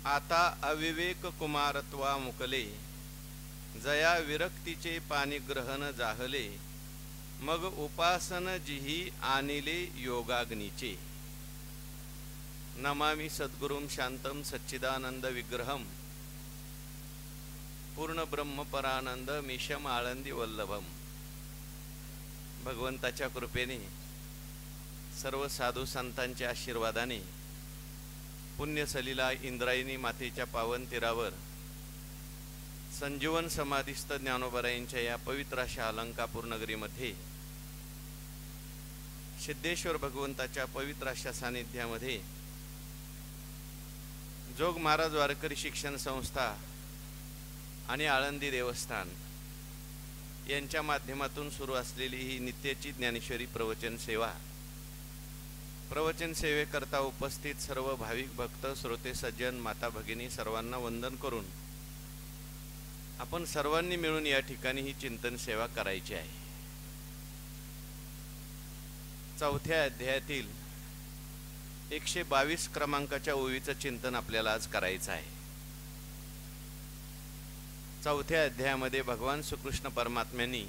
आता अविवेक कुमारत्वा मुकले, जया विरक्तीचे पाणिग्रहण जाहले, मग उपासन जिही आनिले योगाग्नीचे। नमामि सद्गुरुं शांतं सच्चिदानंद विग्रहं, पूर्ण ब्रह्मपरानंद मिशम आळंदी वल्लभम। भगवंताच्या कृपेने, सर्व साधू संतांच्या आशीर्वादाने, पुण्यसलीला इंद्रायणी मातेच्या पावन तीरावर संजीवन समाधिस्थ ज्ञानोबरायांच्या या पवित्र अशा अलंकापूर नगरीमध्ये, सिद्धेश्वर भगवंताच्या पवित्र अशा सानिध्यामध्ये, जोग महाराज वारकरी शिक्षण संस्था आणि आळंदी देवस्थान यांच्या माध्यमातून सुरू असलेली ही नित्याची ज्ञानेश्वरी प्रवचन सेवा, प्रवचन सेवेकरता उपस्थित सर्व भाविक भक्त, श्रोते, सज्जन, माता भगिनी सर्वांना वंदन करून आपण सर्वांनी मिळून या ठिकाणी ही चिंतन सेवा करायची आहे। चौथ्या अध्यायातील 122 क्रमांकाच्या ओवीचं चिंतन आपल्याला आज करायचं आहे। चौथ्या अध्यायामध्ये भगवान श्रीकृष्ण परमात्म्यांनी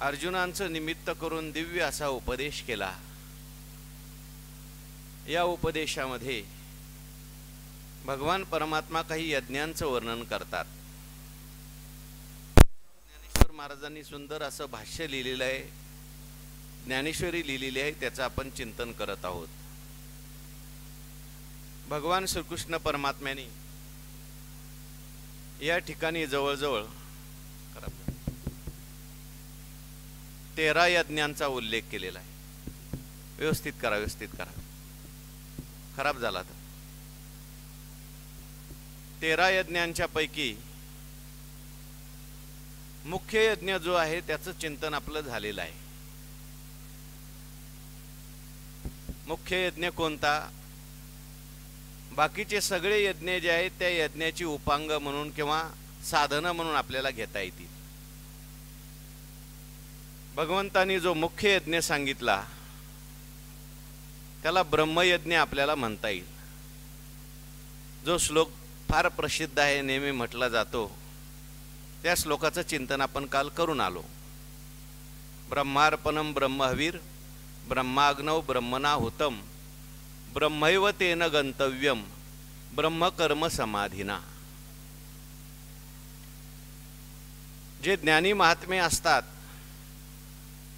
अर्जुनांचं निमित्त करून दिव्य असा उपदेश केला। या उपदेशामध्ये भगवान परमात्मा काही यज्ञांचं वर्णन करतात। ज्ञानेश्वर महाराजांनी सुंदर असं भाष्य लिहिलेलं आहे, ज्ञानेश्वरी लिहिलेली आहे, त्याचं आपण चिंतन करत आहोत। भगवान श्रीकृष्ण परमात्म्यांनी या ठिकाणी जवळजवळ 13 यज्ञांचा उल्लेख केलेला आहे। व्यवस्थित करा, व्यवस्थित करा, खराब झाला तर। 13 यज्ञांच्या पैकी मुख्य यज्ञ जो आहे त्याचं चिंतन आपलं झालेलं आहे। मुख्य यज्ञ कोणता? बाकीचे सगळे यज्ञ जे आहेत त्या यज्ञाची उपांग म्हणून किंवा साधन म्हणून आपल्याला घेता येतील। भगवंतांनी जो मुख्य यज्ञ सांगितला त्याला ब्रह्मयज्ञ आपल्याला म्हणता येईल। जो श्लोक फार प्रसिद्ध आहे, नेहमी म्हटला जातो, त्या श्लोकाचं चिंतन आपण काल करून आलो। ब्रह्मार्पणम ब्रह्महवीर ब्रह्माग्नौ ब्रह्मणाहुतम ब्रह्मैव तेन गंतव्यम ब्रह्मकर्म समाधिना। जे ज्ञानी महात्मे असतात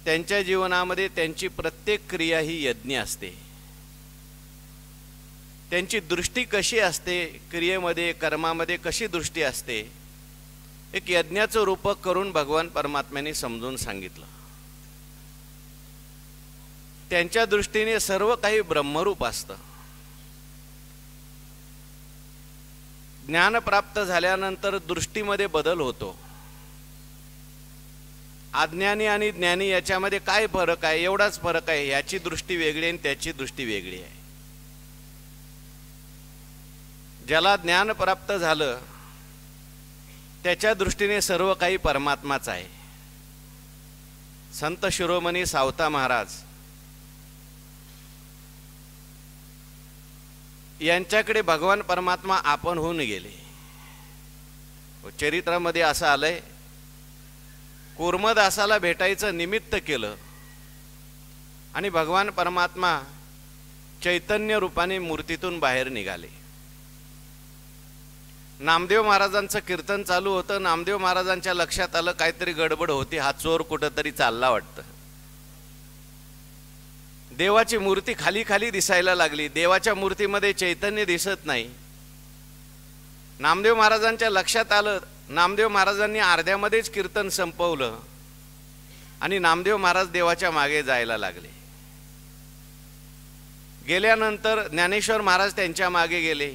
त्यांच्या जीवनामध्ये त्यांची प्रत्येक क्रिया ही यज्ञ असते। त्यांची दृष्टी कशी असते, क्रियेमध्ये कर्मामध्ये कशी दृष्टी असते, एक यज्ञाचं रूपक करून भगवान परमात्म्याने समजून सांगितलं। त्यांच्या दृष्टीने सर्व काही ब्रह्मरूप असतं। ज्ञान प्राप्त झाल्यानंतर दृष्टीमध्ये बदल होतो। अज्ञानी आणि ज्ञानी याच्यामध्ये काय फरक आहे? एवढाच फरक आहे, याची दृष्टी वेगळी आणि त्याची दृष्टी वेगळी आहे। ज्याला ज्ञान प्राप्त झालं त्याच्या दृष्टीने सर्व काही परमात्माच आहे। संत शिरोमणी सावता महाराज यांच्याकडे भगवान परमात्मा आपण होऊन गेले। चरित्रामध्ये असं आलंय, कूर्मदासाला भेटायचं निमित्त केलं आणि भगवान परमात्मा चैतन्य रूपाने मूर्तीतून बाहेर निघाले। नामदेव महाराजांचं कीर्तन चालू होतं। नामदेव महाराजांच्या लक्षात आलं काहीतरी गडबड होती, हा चोर कुठंतरी चालला वाटतं। देवाची मूर्ती खाली खाली दिसायला लागली, देवाच्या मूर्तीमध्ये चैतन्य दिसत नाही। नामदेव महाराजांच्या लक्षात आलं, नामदेव महाराजांनी अर्ध्यामध्येच कीर्तन संपवलं आणि नामदेव महाराज देवाच्या मागे जायला लागले। गेल्यानंतर ज्ञानेश्वर महाराज त्यांच्या मागे गेले।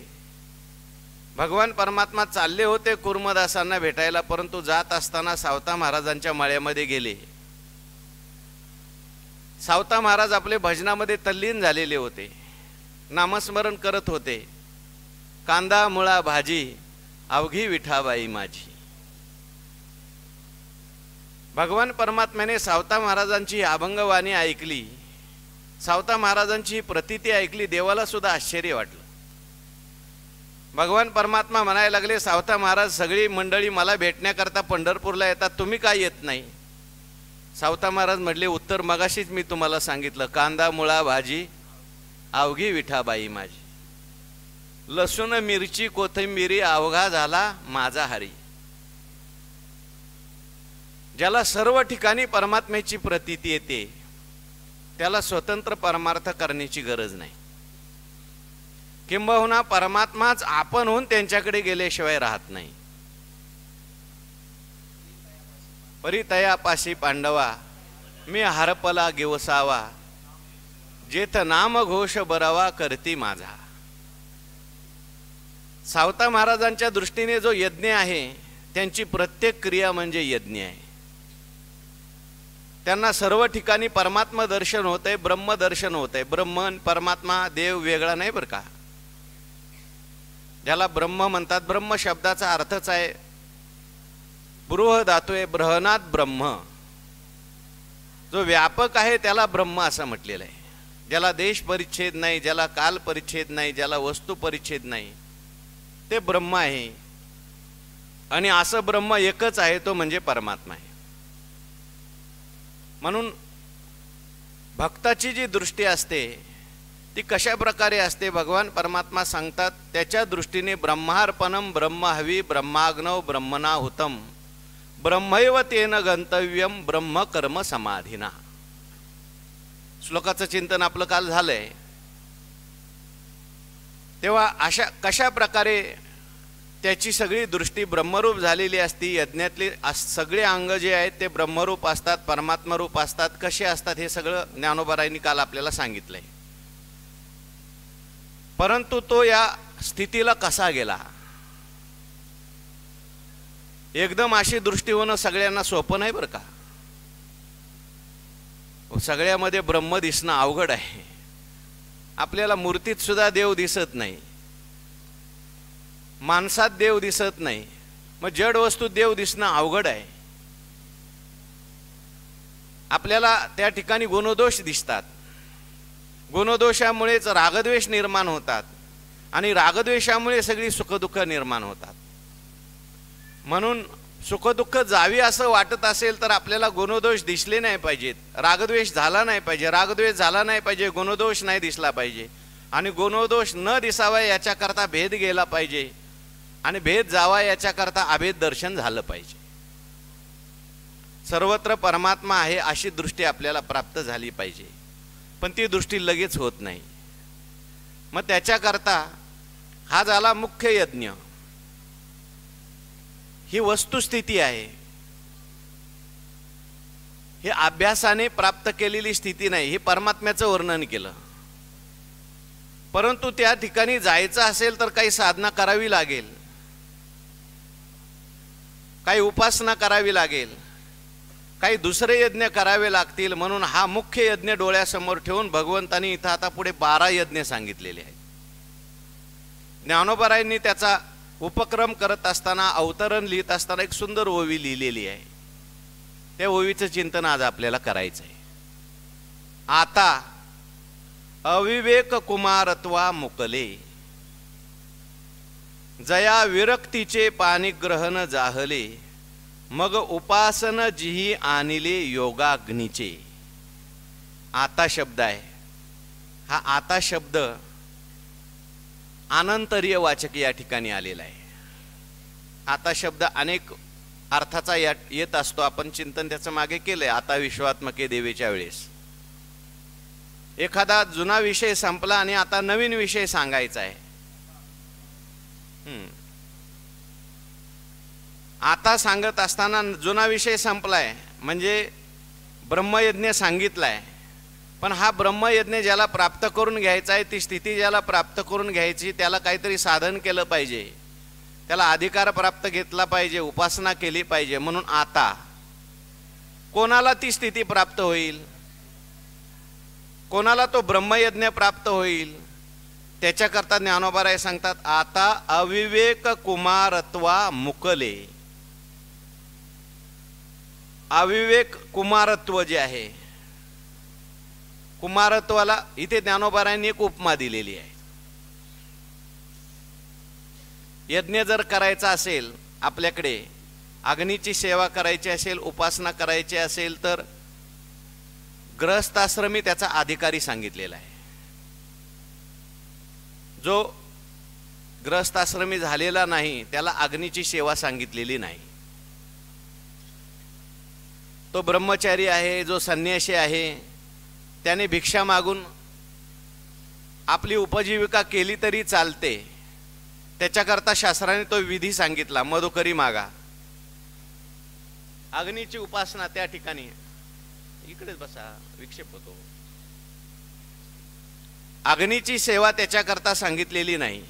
भगवान परमात्मा चालले होते कूर्मदासांना भेटायला, परंतु जात असताना सावता महाराजांच्या माळ्यामध्ये गेले। सावता महाराज आपले भजनामध्ये तल्लीन झालेले होते, नामस्मरण करत होते। कांदा मुळा भाजी अवघी विठाबाई माझी। भगवान परमात्म्याने सावता महाराजांची अभंगवाणी ऐकली, सावता महाराजांची प्रतीती ऐकली, देवाला सुद्धा आश्चर्य वाटलं। भगवान परमात्मा म्हणायला लागले, सावता महाराज सगळी मंडळी मला भेटण्याकरता पंढरपूरला येतात, तुम्ही काय येत नाही? सावता महाराज म्हटले, उत्तर मगाशीच मी तुम्हाला सांगितलं, कांदा मुळा भाजी अवघी विठाबाई माझी, लसूण मिरची कोथिंबिरी अवघा झाला माझा हरी. ज्याला सर्व ठिकाणी परमात्म्याची प्रतीती येते त्याला स्वतंत्र परमार्थ करण्याची गरज नाही. किंबहुना परमात्माच आपण होऊन त्यांच्याकडे गेल्याशिवाय राहत नाही. परितयापाशी पांडवा मी हरपला गिवसावा, जेथ नाम घोष बरावा करती माझा. सावता महाराजांच्या दृष्टीने जो यज्ञ आहे त्यांची प्रत्येक क्रिया म्हणजे यज्ञ आहे. त्यांना सर्व ठिकाणी परमात्मा दर्शन होतंय, ब्रह्म दर्शन होतंय. ब्रह्म परमात्मा देव वेगळा नाही बरं का. ज्याला ब्रह्म म्हणतात, ब्रह्म शब्दाचा अर्थच आहे बृह धातू आहे, ब्रहनात ब्रह्म. जो व्यापक आहे त्याला ब्रह्म असं म्हटलेलं आहे. ज्याला देश परिच्छेद नाही, ज्याला काल परिच्छेद नाही, ज्याला वस्तू परिच्छेद नाही, ते ब्रह्म आहे. आणि असं ब्रह्म एकच आहे, तो म्हणजे परमात्मा आहे. म्हणून भक्ताची जी दृष्टी असते ती कशा प्रकारे असते भगवान परमात्मा सांगतात. त्याच्या दृष्टीने ब्रह्मार्पणम ब्रह्महवी ब्रह्माग्नव ब्रह्मणाहुतम ब्रह्मैव तेन गंतव्यम ब्रह्म कर्म समाधिना. श्लोकाचं चिंतन आपलं काल झालंय. तेव्हा अशा कशा प्रकारे त्याची सगळी दृष्टी ब्रह्मरूप झालेली असती. यज्ञातले सगळे अंग जे आहेत ते ब्रह्मरूप असतात, परमात्मरूप असतात. कसे असतात हे सगळं ज्ञानोबारायांनी काल आपल्याला सांगितलंय. परंतु तो या स्थितीला कसा गेला, एकदम अशी दृष्टी होणं सगळ्यांना सोपं नाही बरं का. सगळ्यामध्ये ब्रह्म दिसणं अवघड आहे. आपल्याला मूर्तीत सुद्धा देव दिसत नाही, माणसात देव दिसत नाही, मग जड वस्तूत देव दिसणं अवघड आहे. आपल्याला त्या ठिकाणी गुणदोष दिसतात. गुणदोषामुळेच रागद्वेष निर्माण होतात आणि रागद्वेषामुळे सगळी सुखदुःख निर्माण होतात. म्हणून सुखदुःख जावी असं वाटत असेल तर आपल्याला गुणदोष दिसले नाही पाहिजेत, रागद्वेष झाला नाही पाहिजे. रागद्वेष झाला नाही पाहिजे, गुणदोष नाही दिसला पाहिजे. आणि गुणदोष न दिसावा याच्याकरता भेद गेला पाहिजे आणि भेद जावा याच्याकरता अभेद दर्शन झालं पाहिजे. सर्वत्र परमात्मा आहे अशी दृष्टी आपल्याला प्राप्त झाली पाहिजे. पण ती दृष्टी लगेच होत नाही. मग त्याच्याकरता हा झाला मुख्य यज्ञ. ही वस्तुस्थिती आहे. हे अभ्यासाने प्राप्त केलेली स्थिती नाही. हे परमात्म्याचं वर्णन केलं. परंतु त्या ठिकाणी जायचं असेल तर काही साधना करावी लागेल, काही उपासना करावी लागेल, काही दुसरे यज्ञ करावे लागतील. म्हणून हा मुख्य यज्ञ डोळ्यासमोर ठेवून भगवंतांनी इथं आता पुढे 12 यज्ञ सांगितलेले आहेत. ज्ञानोबारायांनी त्याचा उपक्रम करत असताना, अवतरण लिहित असताना एक सुंदर ओवी लिहिलेली आहे. त्या ओवीचं चिंतन आज आपल्याला करायचं आहे. आता अविवेक कुमारत्वा मुकले, जया विरक्तीचे पाणिग्रहण जाहले, मग उपासन जिही आणिले योगाग्नीचे. आता शब्द आहे. हा आता शब्द अनंतरीय वाचक या ठिकाणी आलेला आहे. आता शब्द अनेक अर्थाचा येत असतो. आपण चिंतन त्याचं मागे केलंय. आता विश्वात्मके देवेच्या वेळेस एखादा जुना विषय संपला आणि आता नवीन विषय सांगायचा आहे. आता सांगत असताना जुना विषय संपलाय म्हणजे ब्रह्मयज्ञ सांगितलाय. पण हा ब्रह्मयज्ञ ज्याला प्राप्त करून घ्यायचा आहे, ती स्थिती ज्याला प्राप्त करून घ्यायची, त्याला काहीतरी साधन केलं पाहिजे, त्याला अधिकार प्राप्त घेतला पाहिजे, उपासना केली पाहिजे. म्हणून आता कोणाला ती स्थिती प्राप्त होईल, कोणाला तो ब्रह्मयज्ञ प्राप्त होईल, त्याच्याकरता ज्ञानोबाराय सांगतात आता अविवेक कुमारत्वा मुकले. अविवेक कुमारत्व जे आहे, कुमारत्वाला इथे ज्ञानोबारायांनी एक उपमा दिलेली आहे. यज्ञ जर करायचा असेल, आपल्याकडे अग्नीची सेवा करायची असेल, उपासना करायची असेल, तर गृहस्थाश्रमी त्याचा अधिकारी सांगितलेला आहे. जो गृहस्थाश्रमी झालेला नाही त्याला अग्नीची सेवा सांगितलेली नाही. तो ब्रह्मचारी आहे, जो संन्यासी आहे, त्याने भिक्षा मागून आपली उपजीविका केली तरी चालते. त्याच्याकरता शास्त्राने तो विधी सांगितला, मधुकरी मागा. अग्नीची उपासना त्या ठिकाणी, इकडेच बसा, विक्षेप होतो. अग्नीची सेवा त्याच्याकरता सांगितलेली नाही.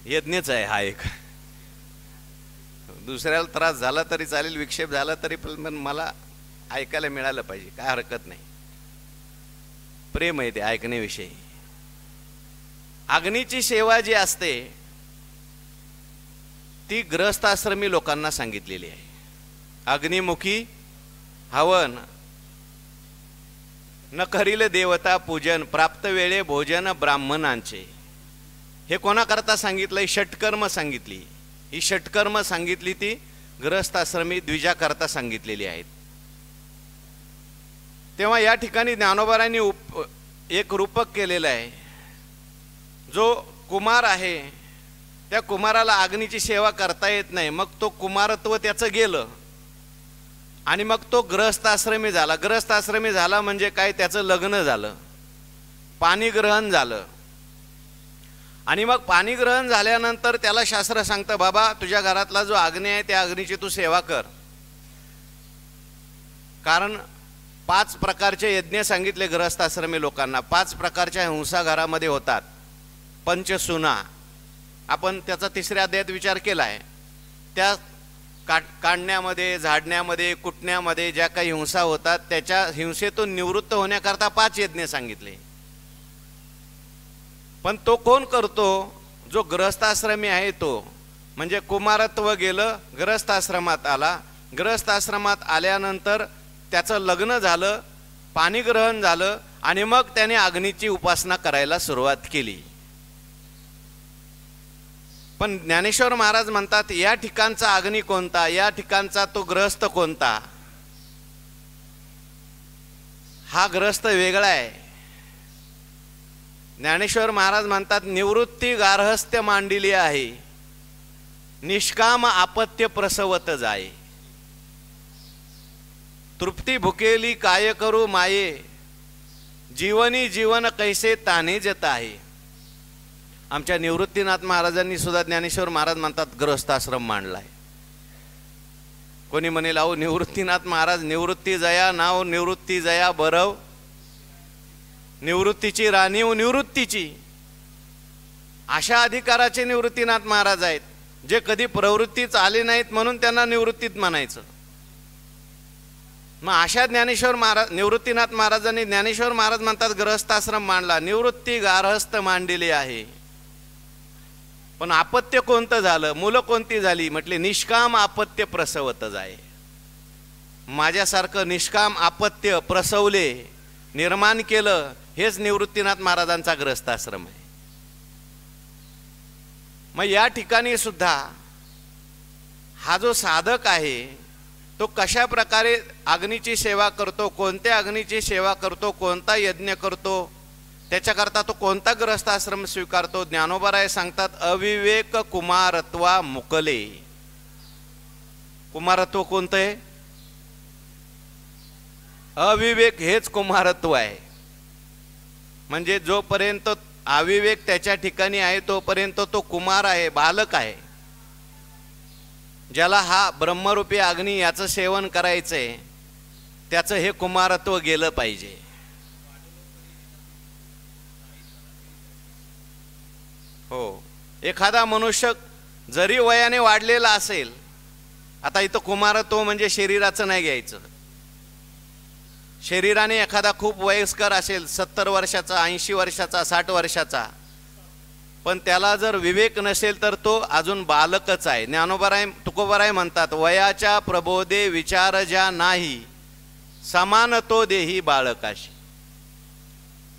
यज्ञच आहे हा एक. दुसऱ्याला त्रास झाला तरी चालेल, विक्षेप झाला तरी, पण मला ऐकायला मिळालं पाहिजे, काय हरकत नाही. प्रेम आहे ते ऐकण्याविषयी. अग्नीची सेवा जी असते ती गृहस्थाश्रमी लोकांना सांगितलेली आहे. अग्निमुखी हवन न करील देवता पूजन, प्राप्त वेळे भोजन ब्राह्मणांचे. हे कोणाकरता सांगितलंय? षटकर्म सांगितली. ही षटकर्म सांगितली ती गृहस्थाश्रमी द्विजाकरता सांगितलेली आहेत. तेव्हा या ठिकाणी ज्ञानोबारांनी एक रूपक केलेलं आहे. जो कुमार आहे त्या कुमाराला अग्नीची सेवा करता येत नाही, मग तो कुमारत्व त्याचं गेलं आणि मग तो गृहस्थाश्रमी झाला. गृहस्थाश्रमी झाला म्हणजे काय? त्याचं लग्न झालं, पाणीग्रहण झालं. आणि मग पाणीग्रहण झाल्यानंतर त्याला शास्त्र सांगतं, बाबा तुझ्या घरातला जो अग्नी आहे त्या अग्नीची तू सेवा कर. कारण 5 प्रकारचे यज्ञ सांगितले गृहस्थाश्रमी लोकांना. 5 प्रकारच्या हिंसा घरामध्ये होतात. पंचसुना, आपण त्याचा 3ऱ्या अध्यायात विचार केला आहे. त्या काढण्यामध्ये, झाडण्यामध्ये, कुटण्यामध्ये ज्या काही हिंसा होतात त्याच्या हिंसेतून निवृत्त होण्याकरता 5 यज्ञ सांगितले. पण तो कोण करतो? जो गृहस्थाश्रमी आहे तो. म्हणजे कुमारत्व गेलं, गृहस्थाश्रमात आला. गृहस्थाश्रमात आल्यानंतर त्याचं लग्न झालं, पाणीग्रहण झालं आणि मग त्याने अग्नीची उपासना करायला सुरुवात केली. पण ज्ञानेश्वर महाराज म्हणतात, या ठिकाणचा अग्नी कोणता? या ठिकाणचा तो गृहस्थ कोणता? हा गृहस्थ वेगळा आहे. ज्ञानेश्वर महाराज म्हणतात, निवृत्ती गार्हस्थ्य मांडिली आहे, निष्काम आपत्य प्रसवत जाये. तृप्ती भुकेली काय करू माये, जीवनी जीवन कैसे ताने जत आहे. आमच्या निवृत्तीनाथ महाराजांनी सुद्धा ज्ञानेश्वर महाराज म्हणतात गृहस्थाश्रम मांडलाय. कोणी म्हणेल, अहो निवृत्तीनाथ महाराज निवृत्ती जया नाव निवृत्ती जया बरव, निवृत्तीची राणी व निवृत्तीची, अशा अधिकाराचे निवृत्तीनाथ महाराज आहेत, जे कधी प्रवृत्तीच आले नाहीत म्हणून त्यांना निवृत्तीत म्हणायचं. मग अशा ज्ञानेश्वर महाराज, निवृत्तीनाथ महाराजांनी, ज्ञानेश्वर महाराज म्हणतात गृहस्थाश्रम मांडला, निवृत्ती गार्हस्थ मांडलेली आहे. पण आपत्य कोणतं झालं? मुलं कोणती झाली? म्हटले निष्काम आपत्य प्रसवत जाय. माझ्यासारखं निष्काम आपत्य प्रसवले, निर्माण केलं, हेच निवृत्तीनाथ महाराजांचा गृहस्थाश्रम आहे. मग या ठिकाणी सुद्धा हा जो साधक आहे तो कशा प्रकारे अग्नीची सेवा करतो, कोणत्या अग्नीची सेवा करतो, कोणता यज्ञ करतो, त्याच्याकरता तो कोणता गृहस्थाश्रम स्वीकारतो. ज्ञानोबाराय सांगतात, अविवेक कुमारत्वा मुकले. कुमारत्व कोणतं आहे? अविवेक हेच कुमारत्व आहे. म्हणजे जोपर्यंत अविवेक त्याच्या ठिकाणी आहे तोपर्यंत तो कुमार आहे, बालक आहे. ज्याला हा ब्रह्मरूपी अग्नी याचं सेवन करायचंय त्याचं हे कुमारत्व गेलं पाहिजे. हो, एखादा मनुष्य जरी वयाने वाढलेला असेल, आता इथं कुमारत्व म्हणजे शरीराचं नाही घ्यायचं. शरीराने एखादा खूप वयस्कर असेल, 70 वर्षाचा, 80 वर्षाचा, 60 वर्षाचा, पण त्याला जर विवेक नसेल तर तो अजून बालकच आहे. ज्ञानोबाराय तुकोबाराय म्हणतात, वयाच्या प्रबोधे विचार ज्या नाही समान तो देही बाळकाशी.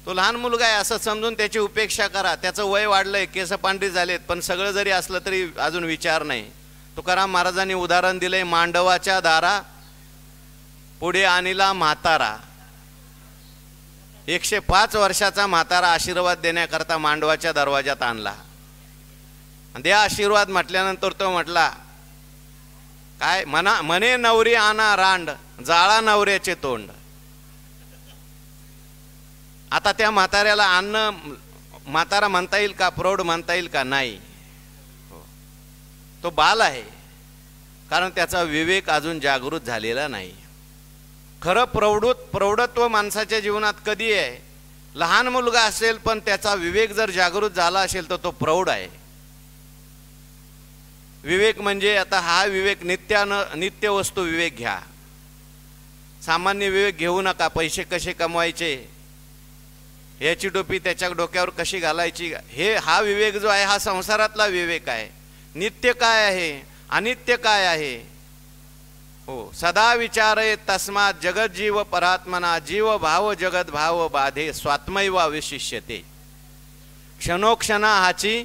तो लहान मुलगा आहे असं समजून त्याची उपेक्षा करा. त्याचं वय वाढलंय, केस पांढरी झालेत, पण सगळं जरी असलं तरी अजून विचार नाही. तुकाराम महाराजांनी उदाहरण दिलंय, मांडवाच्या दारा पुढे आणिला म्हातारा. 105 वर्षाचा म्हातारा आशीर्वाद देण्याकरता मांडवाच्या दरवाजात आणला. द्या आशीर्वाद म्हटल्यानंतर तो म्हटला काय, म्हणे नवरी आणा रांड, जाळा नवऱ्याचे तोंड. आता त्या म्हाताऱ्याला अन्न म्हातारा म्हणता येईल का, प्रौढ म्हणता येईल का? नाही, तो बाल आहे, कारण त्याचा विवेक अजून जागृत झालेला नाही. खरं प्रौढत्व माणसाच्या जीवनात कधी आहे? लहान मुलगा असेल पण त्याचा विवेक जर जागृत झाला असेल तर तो प्रौढ आहे. विवेक म्हणजे आता हा विवेक नित्य वस्तू विवेक घ्या, सामान्य विवेक घेऊ नका. पैसे कसे कमवायचे, याची टोपी त्याच्या डोक्यावर कशी घालायची, हा विवेक जो आहे हा संसारातला विवेक आहे. नित्य काय आहे, अनित्य काय आहे, हो सदा विचारे तस्मात जगत जीव परात्मना. जीव भाव जगत भाव बाधे, स्वात्मैव विशिष्यते. क्षणोक्षणा हाची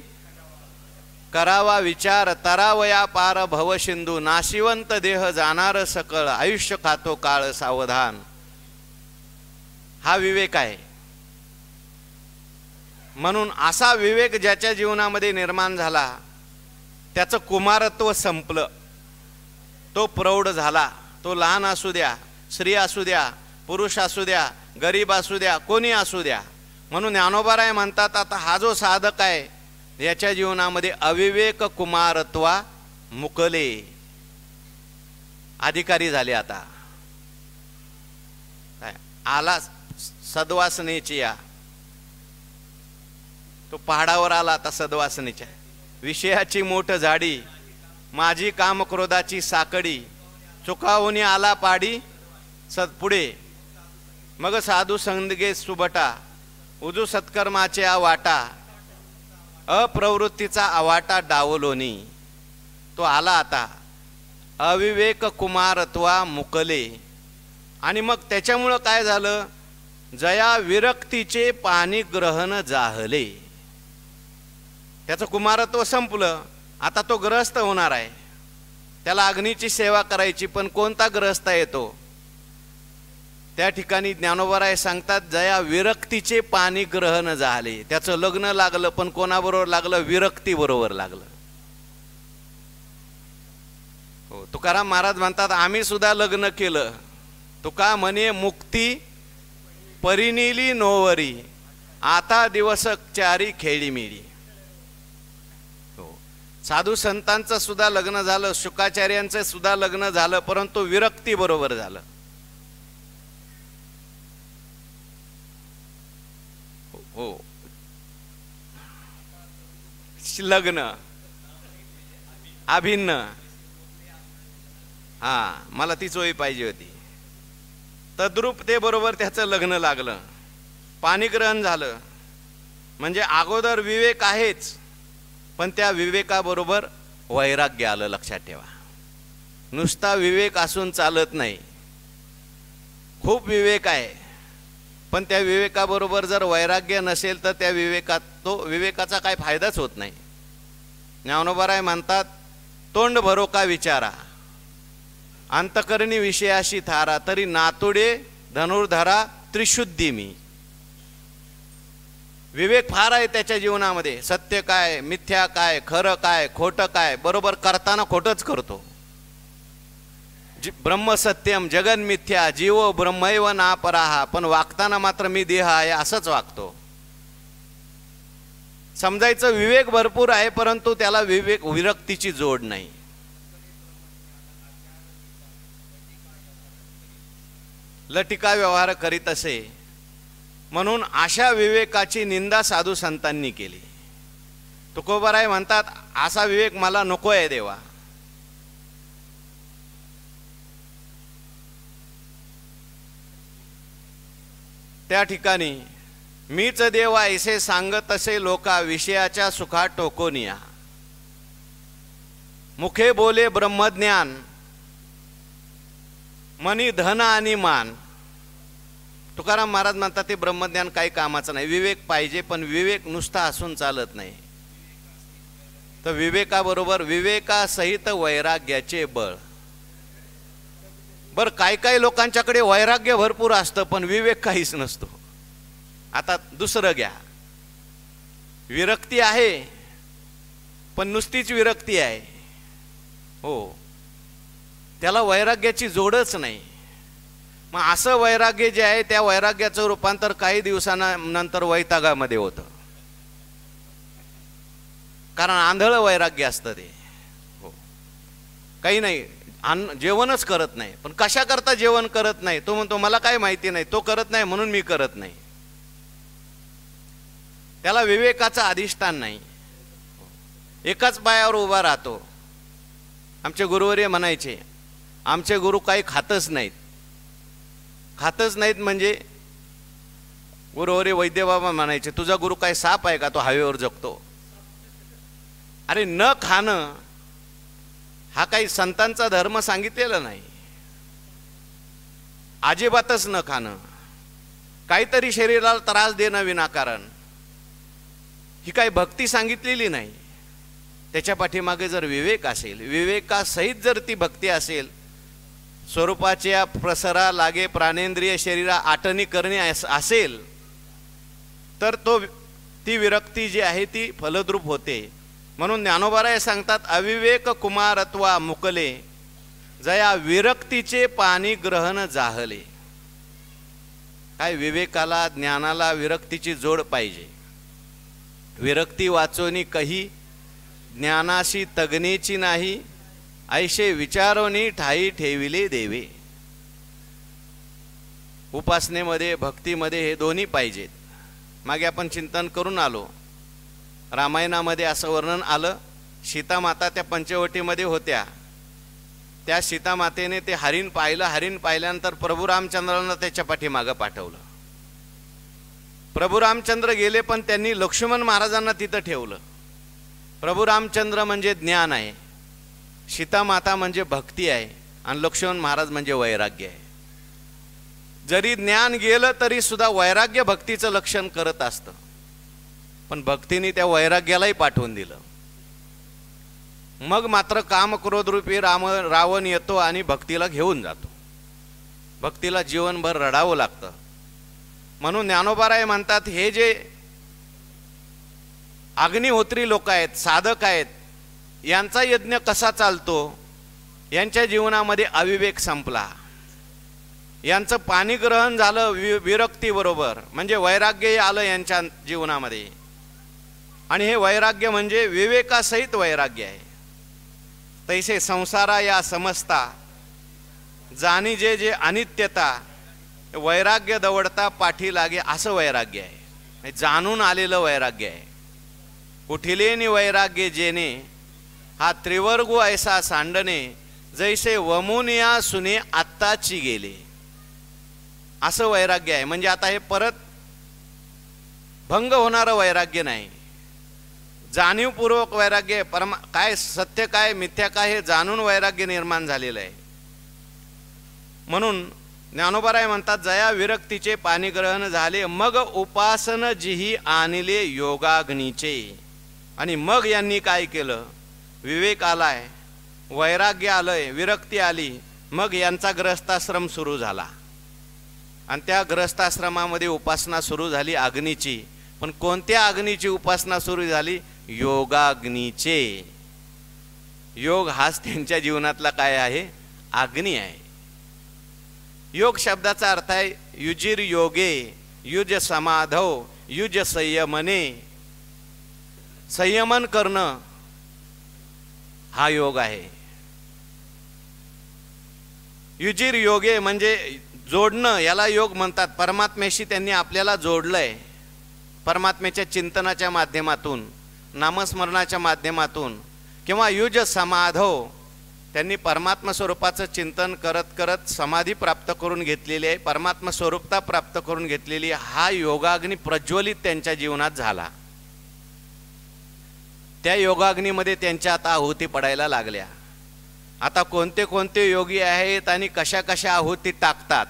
करावा विचार, तरावया पार भवसिंधू. नाशिवंत देह जाणार सकळ, आयुष्य खातो काळ सावधान. हा विवेक आहे. म्हणून असा विवेक ज्याच्या जीवनामध्ये निर्माण झाला त्याचं कुमारत्व संपलं, तो प्रौढ झाला. तो लहान असू द्या, स्त्री असू द्या, पुरुष असू द्या, गरीब असू द्या, कोणी असू द्या. म्हणून ज्ञानोबाराय म्हणतात, आता हा जो साधक आहे याच्या जीवनामध्ये अविवेक कुमारत्वा मुकले, अधिकारी झाले. आता आला सद्वासनेची, या तो पहाडावर आला आता सद्वासनेच्या. विषयाची मोठ झाडी, माझी काम क्रोधाची साकडी. चुकावून आला पाडी पुढे, मग साधू संगे सुबटा. उजू सत्कर्माचे वाटा, अप्रवृत्तीचा आवाटा डावलोनी. तो आला आता अविवेक कुमारत्वा मुकले. आणि मग त्याच्यामुळं काय झालं, जया विरक्तीचे पाणी ग्रहण जाहले. त्याचं कुमारत्व संपलं, आता तो ग्रहस्थ होणार आहे. त्याला अग्नीची सेवा करायची, पण कोणता ग्रहस्थ येतो? त्या ठिकाणी ज्ञानोबाराय सांगतात, जया विरक्तीचे पाणी ग्रहण झाले. त्याचं लग्न लागलं, पण कोणाबरोबर लागलं? विरक्ती बरोबर लागलं. हो, तुकाराम महाराज म्हणतात, आम्ही सुद्धा लग्न केलं. तुका म्हणे मुक्ती परिनिली नोवरी, आता दिवस चारी खेळी मिळी. साधू संतांचं सुद्धा लग्न झालं, शुकाचार्यांचं सुद्धा लग्न झालं, परंतु विरक्ती बरोबर झालं. हो, लग्न अभिन्न. हा, मला ती चोई पाहिजे होती. तद्रूप ते बरोबर त्याचं लग्न लागलं, पाणीग्रहण झालं. म्हणजे अगोदर विवेक आहेच, पण त्या विवेकाबरोबर वैराग्य आलं. लक्षात ठेवा, नुसता विवेक असून चालत नाही. खूप विवेक आहे, पण त्या विवेकाबरोबर जर वैराग्य नसेल तर त्या विवेकाचा काय फायदाच होत नाही. ज्ञानोबाराय म्हणतात, तोंड भरो का विचारा, अंतकरणी विषयाशी थारा. तरी नातुडे धनुर्धरा त्रिशुद्धी मी. विवेक फार आहे त्याच्या जीवनामध्ये. सत्य काय, मिथ्या काय, खरं काय, खोटं काय. बरोबर करताना खोटंच करतो. ब्रह्म सत्यम जगन मिथ्या, जीव ब्रह्मैव नापराहा. पण वागताना मात्र मी देह आहे असंच वागतो. समजायचं विवेक भरपूर आहे, परंतु त्याला विरक्तीची जोड नाही. लटिका व्यवहार करीत असे. म्हणून अशा विवेकाची निंदा साधू संतांनी केली. तुकोबाराय म्हणतात, असा विवेक मला नको आहे देवा. त्या ठिकाणी मीच देवा ऐसे सांगत असे लोका, विषयाच्या सुखा टोकोनिया. मुखे बोले ब्रह्मज्ञान, मनी धन आणि मान. तुकाराम महाराज म्हणतात ते ब्रह्मज्ञान काही कामाचं नाही. विवेक पाहिजे, पण विवेक नुसता असून चालत नाही. तर विवेकाबरोबर विवेकासहित वैराग्याचे बळ. बरं, काही लोकांच्याकडे वैराग्य भरपूर असतं पण विवेक काहीच नसतो. आता दुसरं घ्या, विरक्ती आहे पण नुसतीच विरक्ती आहे, हो, त्याला वैराग्याची जोडच नाही. मग असं वैराग्य जे आहे त्या वैराग्याचं रूपांतर काही दिवसानंतर वैतागामध्ये होतं, कारण आंधळ वैराग्य असतं ते. हो, काही नाही, जेवणच करत नाही, पण कशा करता जेवण करत नाही, तो म्हणतो मला काय माहिती नाही, तो करत नाही म्हणून मी करत नाही. त्याला विवेकाचं अधिष्ठान नाही, एकाच पायावर उभा राहतो. आमचे गुरुवर्य म्हणायचे, आमचे गुरु काही खातच नाहीत. खातच नाहीत म्हणजे गुरुवर्य वैद्यबाबा म्हणायचे, तुझा गुरु काय साप आहे का, तो हवेवर जगतो. अरे, न खाणं हा काही संतांचा धर्म सांगितलेला नाही, अजिबातच न खाणं. काहीतरी शरीराला त्रास देणं विनाकारण, ही काही भक्ती सांगितलेली नाही. त्याच्या पाठीमागे जर विवेक असेल, विवेकासहित जर ती भक्ती असेल, स्वरूपाच्या प्रसरा लागे प्राणेंद्रिय शरीरा आटणी करणे असेल, तर ती विरक्ती जी आहे ती फलद्रूप होते. म्हणून ज्ञानोबाराय सांगतात, अविवेक कुमारत्वा मुकले जया विरक्तीचे पाणी ग्रहण जाहले. काय, विवेकाला ज्ञानाला विरक्तीची जोड पाहिजे. विरक्ती वाचोनी कही ज्ञानाशी तगनेची नाही, ऐशे विचारोनी ठाई ठेविले देवे. उपासनेमध्ये भक्तीमध्ये हे दोन्ही पाहिजेत. मागे आपण चिंतन करून आलो, रामायणामध्ये असं वर्णन आलं, सीतामाता त्या पंचवटीमध्ये होत्या. त्या सीतामातेने ते हरिण पाहिलं, हरिण पाहिल्यानंतर प्रभू रामचंद्रांना त्याच्या पाठीमागं पाठवलं. प्रभू रामचंद्र गेले पण त्यांनी लक्ष्मण महाराजांना तिथं ठेवलं. प्रभू रामचंद्र म्हणजे ज्ञान आहे, सीतामाता म्हणजे भक्ती आहे, आणि लक्ष्मण महाराज म्हणजे वैराग्य आहे. जरी ज्ञान गेलं तरी सुद्धा वैराग्य भक्तीचं लक्षण करत असतं, पण भक्तीने त्या वैराग्यालाही पाठवून दिलं. मग मात्र काम क्रोधरूपी रावण येतो आणि भक्तीला घेऊन जातो. भक्तीला जीवनभर रडावं लागतं. म्हणून ज्ञानोबाराय म्हणतात, हे जे अग्निहोत्री लोक आहेत, साधक आहेत, यांचा यज्ञ कसा चालतो, यांच्या जीवनामध्ये अविवेक संपला, यांचं पाणीग्रहण झालं विरक्ती बरोबर, म्हणजे वैराग्य आलं यांच्या जीवनामध्ये. आणि हे वैराग्य म्हणजे विवेकासहित वैराग्य आहे. तैसे संसारा या समजता जाणी जे जे अनित्यता वैराग्य दवडता पाठी लागे, असं वैराग्य आहे, जाणून आलेलं वैराग्य आहे. उठिलेनी वैराग्य जेने हा त्रिवर्गो ऐसा सांडणे, जैसे वमुनिया सुने आत्ताची गेले, असं वैराग्य आहे. म्हणजे आता हे परत भंग होणारं वैराग्य नाही, जाणीवपूर्वक वैराग्य, काय सत्य काय मिथ्या काय हे जाणून वैराग्य निर्माण झालेलं आहे. म्हणून ज्ञानोबाराय म्हणतात, जया विरक्तीचे पाणीग्रहण झाले, मग उपासन जिही आणले योगाग्नीचे. आणि मग यांनी काय केलं, विवेक आलाय, वैराग्य आलंय, विरक्ती आली, मग यांचा ग्रहस्थाश्रम सुरू झाला. आणि त्या ग्रहस्थाश्रमामध्ये उपासना सुरू झाली अग्नीची. पण कोणत्या अग्नीची उपासना सुरू झाली, योगाग्नीचे. योग हाच त्यांच्या जीवनातला काय आहे, अग्नी आहे. योग शब्दाचा अर्थ आहे युजिर योगे, युज समाधव, युज संयमने. संयमन करणं हा योग आहे. युजिर योगे म्हणजे जोडणं, याला योग म्हणतात. परमात्म्याशी त्यांनी आपल्याला जोडलंय. परमात्म्याच्या चिंतनाच्या माध्यमातून, नामस्मरणाच्या माध्यमातून, किंवा युज समाधव, त्यांनी परमात्मा स्वरूपाचं चिंतन करत करत समाधी प्राप्त करून घेतलेली आहे, परमात्मा स्वरूपता प्राप्त करून घेतलेली. हा योगाग्नी प्रज्वलित त्यांच्या जीवनात झाला. त्या योगाग्नीमध्ये त्यांच्या आता आहुती पडायला लागल्या. आता कोणते कोणते योगी आहेत आणि कशा कशा आहुती टाकतात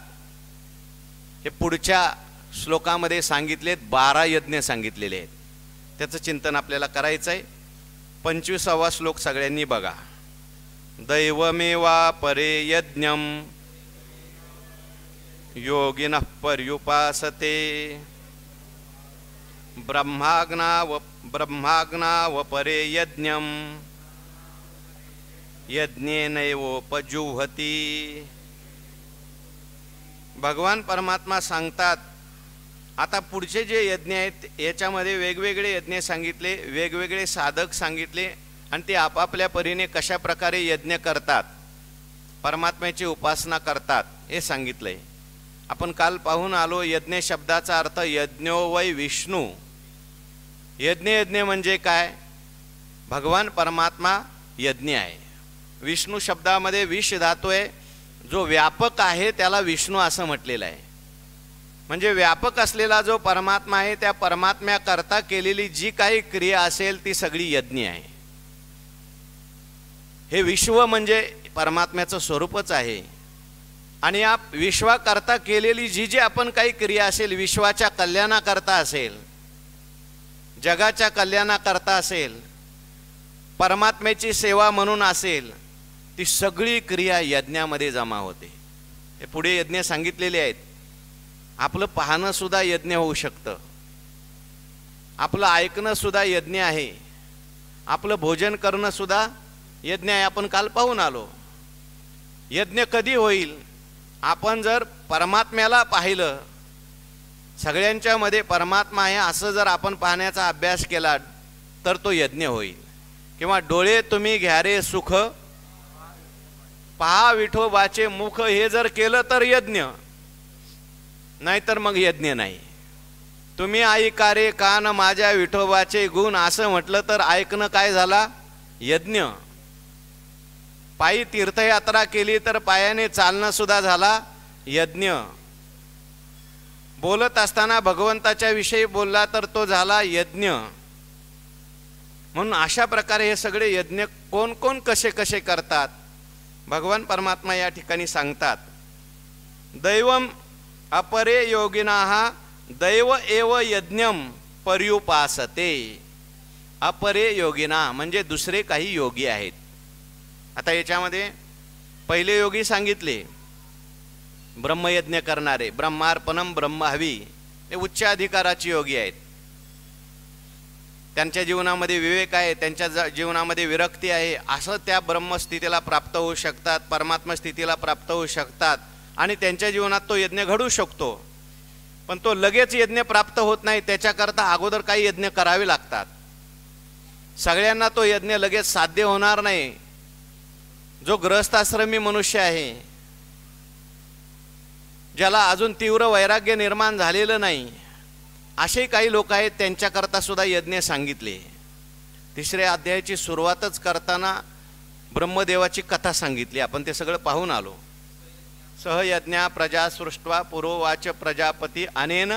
हे पुढच्या श्लोकामध्ये सांगितलेत, 12 यज्ञ सांगितलेले आहेत. त्याचं चिंतन आपल्याला करायचं आहे. 25वा श्लोक सगळ्यांनी बघा. दैवमेवा परे यज्ञम योगिनः पर्युपासते ब्रह्माग्नाव परे यज्ञम यज्ञेनैवोपजुह्वति. भगवान परमात्मा सांगतात, आता पुढचे जे यज्ञ आहेत याच्यामध्ये वेगवेगळे यज्ञ सांगितले, वेगवेगळे साधक सांगितले आणि ते आपापल्या परीने कशा प्रकारे यज्ञ करतात, परमात्म्याची उपासना करतात हे सांगितलंय. आपण काल पाहून आलो यज्ञ शब्दाचा अर्थ यज्ञो वै विष्णू. यज्ञ म्हणजे काय? भगवान परमात्मा यज्ञ आहे. विष्णू शब्दामध्ये विष धातू आहे, जो व्यापक आहे त्याला विष्णू असं म्हटलेलं आहे. म्हणजे व्यापक असलेला जो परमात्मा आहे त्या परमात्म्याकरता केलेली जी काही क्रिया असेल ती सगळी यज्ञ आहे. हे विश्व म्हणजे परमात्म्याचं स्वरूपच आहे. आणि या विश्वाकरता केलेली जी जी आपण काही क्रिया असेल, विश्वाच्या कल्याणाकरता असेल, जगाच्या कल्याणाकरता असेल, परमात्म्याची सेवा म्हणून असेल, ती सगळी क्रिया यज्ञामध्ये जमा होते. हे पुढे यज्ञ सांगितलेले आहेत. आपलं पाहणं सुद्धा यज्ञ होऊ शकतं, आपलं ऐकणं सुद्धा यज्ञ आहे, आपलं भोजन करणं सुद्धा यज्ञ आहे. आपण काल पाहून आलो. यज्ञ कधी होईल? आपण जर परमात्म्याला पाहिलं, सगळ्यांच्या मध्ये परमात्मा आहे असं जर आपण पाहण्याचा अभ्यास केला तर तो यज्ञ होईल. किंवा डोळे तुम्ही घ्या रे सुख पहा विठोबाचे मुख, हे जर केलं तर यज्ञ, नाहीतर मग यज्ञ नाही. तुम्ही ऐका रे कान माझ्या विठोबाचे गुण असं म्हटलं तर ऐकणं काय झाला? यज्ञ. पायी तीर्थयात्रा केली तर पायाने चालणं सुद्धा झाला यज्ञ. बोलत असताना भगवंताच्या विषयी बोलला तर तो झाला यज्ञ. म्हणून अशा प्रकारे हे सगळे यज्ञ कोण कोण कसे कसे करतात भगवान परमात्मा या ठिकाणी सांगतात. दैवम अपरे योगिनाः दैव एव यज्ञम पर्युपासते. अपरे योगिना म्हणजे दुसरे काही योगी आहेत. आता याच्यामध्ये पहिले योगी सांगितले ब्रह्मयज्ञ करणारे, ब्रह्मार्पणम ब्रह्महवी, हे उच्च अधिकाराचे योगी आहेत. त्यांच्या जीवनामध्ये विवेक आहे, त्यांच्या जीवनामध्ये विरक्ती आहे, असं त्या ब्रह्मस्थितीला प्राप्त होऊ शकतात, परमात्मा स्थितीला प्राप्त होऊ शकतात आणि त्यांच्या जीवनात तो यज्ञ घडू शकतो. पण तो लगेच यज्ञ प्राप्त होत नाही, त्याच्याकरता अगोदर काही यज्ञ करावे लागतात. सगळ्यांना तो यज्ञ लगेच साध्य होणार नाही. जो गृहस्थाश्रमी मनुष्य आहे, ज्याला अजून तीव्र वैराग्य निर्माण झालेलं नाही, असे काही लोक आहेत, त्यांच्याकरता सुद्धा यज्ञ सांगितले. 3ऱ्या अध्यायाची सुरुवातच करताना ब्रह्मदेवाची कथा सांगितली. आपण ते सगळं पाहून आलो. सहयज्ञा प्रजा सृष्ट्वा पुरोवाच प्रजापती अनेन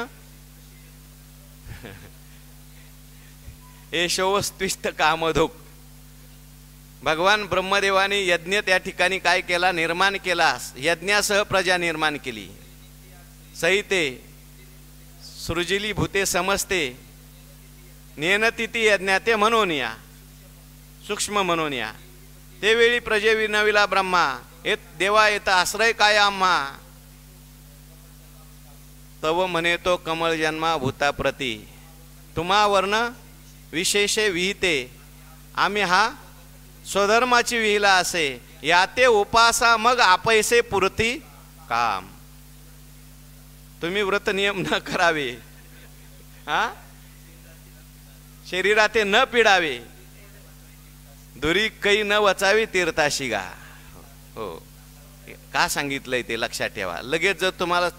एषोस्त्विष्ट कामधुक. भगवान ब्रह्मदेवाने यज्ञ त्या ठिकाणी काय केला? निर्माण केला. यज्ञासह प्रजा निर्माण केली. सहिते सृजिली भूते समजते नेनतिती यज्ञाते म्हणून या सूक्ष्म म्हणून या. ते वेळी प्रजे विनविला ब्रह्मा येत देवा येत आश्रय काय आम्हा. तव म्हणे तो कमळ जन्मा भूताप्रती तुम्हा वर्ण विशेषे विहिते. आम्ही हा स्वधर्माची विहिला असे याते उपासा मग आपैसे पुरती काम. तुम्ही व्रत नियम न करावे, शरीराते न पिडावे, दुरी कै न वचावी तीर्थाशी गा. हो, का सांगितलंय ते लक्षात ठेवा. लगेच जर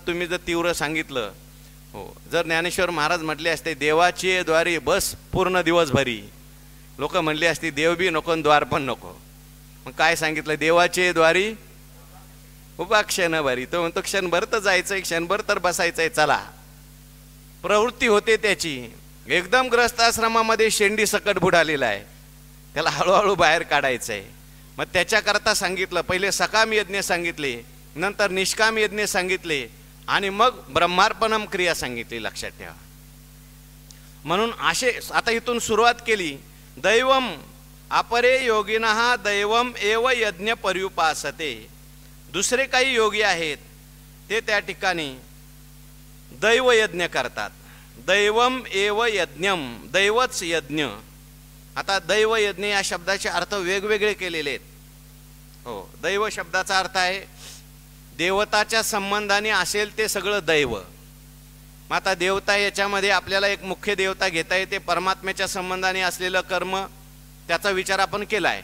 तुम्ही जर तीव्र सांगितलं, हो, जर ज्ञानेश्वर महाराज म्हटले असते देवाची द्वारी बस पूर्ण दिवसभरी, लोक म्हणले असते देव बी नको द्वार पण नको. मग काय सांगितलं? देवाचे द्वारी उभा क्षण भरी. तो म्हणतो क्षणभर तर जायचंय, क्षणभर तर बसायचंय, चला. प्रवृत्ती होते त्याची. एकदम ग्रस्ताश्रमामध्ये शेंडी सकट बुडालेला आहे, त्याला हळूहळू बाहेर काढायचंय. मग त्याच्याकरता सांगितलं, पहिले सकाम यज्ञ सांगितले, नंतर निष्काम यज्ञ सांगितले, आणि मग ब्रह्मार्पणम क्रिया सांगितली, लक्षात ठेवा. म्हणून असे आता इथून सुरुवात केली. दैवम अपरे योगिनः दैवम एव यज्ञ पर्युपासते. दुसरे काही योगी आहेत ते त्या ठिकाणी दैव यज्ञ करतात. दैवम एव यज्ञम, दैवच यज्ञ. आता दैव यज्ञ या शब्दाचे अर्थ वेगवेगळे केलेले आहेत. हो, दैव शब्दाचा अर्थ आहे देवताच्या संबंधाने असेल ते सगळं दैव. मग आता देवता याच्यामध्ये आपल्याला एक मुख्य देवता घेता येते, परमात्म्याच्या संबंधाने असलेलं कर्म त्याचा विचार आपण केला आहे.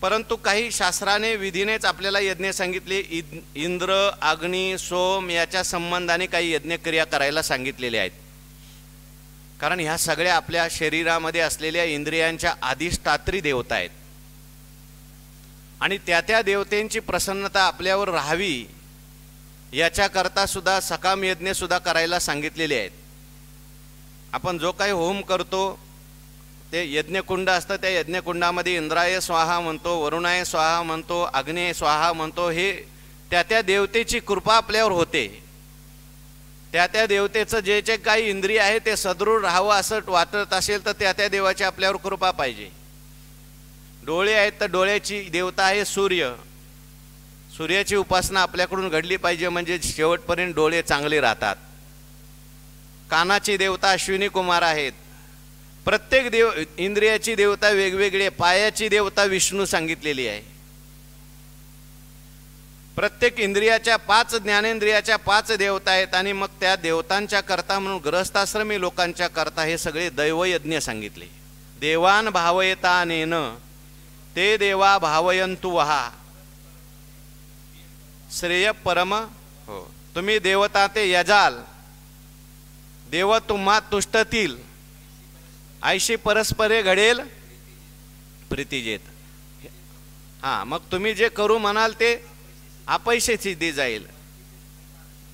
परंतु काही शास्त्राने विधीनेच आपल्याला यज्ञ सांगितले. इंद्र, अग्नी, सोम याच्या संबंधाने काही यज्ञक्रिया करायला सांगितलेल्या आहेत. कारण ह्या सगळ्या आपल्या शरीरामध्ये असलेल्या इंद्रियांच्या अधिष्ठात्री देवता आहेत आणि त्या देवतेंची प्रसन्नता आपल्यावर राहावी याच्याकरता सुद्धा सकाम यज्ञ सुद्धा करायला सांगितलेले आहेत. आपण जो काही होम करतो ते यज्ञकुंड असतं, त्या यज्ञकुंडामध्ये इंद्राय स्वाहा म्हणतो, वरुणाय स्वाहा म्हणतो, अग्नेय स्वाहा म्हणतो. हे त्या देवतेची कृपा आपल्यावर होते. त्या देवतेचं जे जे काही इंद्रिय आहे ते सदृढ राहावं असं वाटत असेल तर त्या देवाची आपल्यावर कृपा पाहिजे. डोळे आहेत तर डोळ्याची देवता आहे सूर्य. सूर्याची उपासना आपल्याकडून घडली पाहिजे म्हणजे शेवटपर्यंत डोळे चांगले राहतात. कानाची देवता अश्विनी कुमार आहेत. प्रत्येक इंद्रियाची देवता वेगवेगळी आहे. पायाची देवता विष्णू सांगितलेली आहे. प्रत्येक इंद्रियाच्या 5 ज्ञानेंद्रियाच्या 5 देवता आहेत आणि मग त्या देवतांच्या करता म्हणून गृहस्थाश्रमी लोकांच्या करता हे सगळे दैवयज्ञ सांगितले. देवान भावयतानेन ते देवा भावयंतु वहा श्रेय परम. हो, तुम्ही देवता ते यजाल, देव तुम्हा तुष्टतील, ऐशी परस्परे घडेल प्रीतिजेत. हां, मग तुम्ही जे करू म्हणाल ते अपैशे सिद्धी जाईल.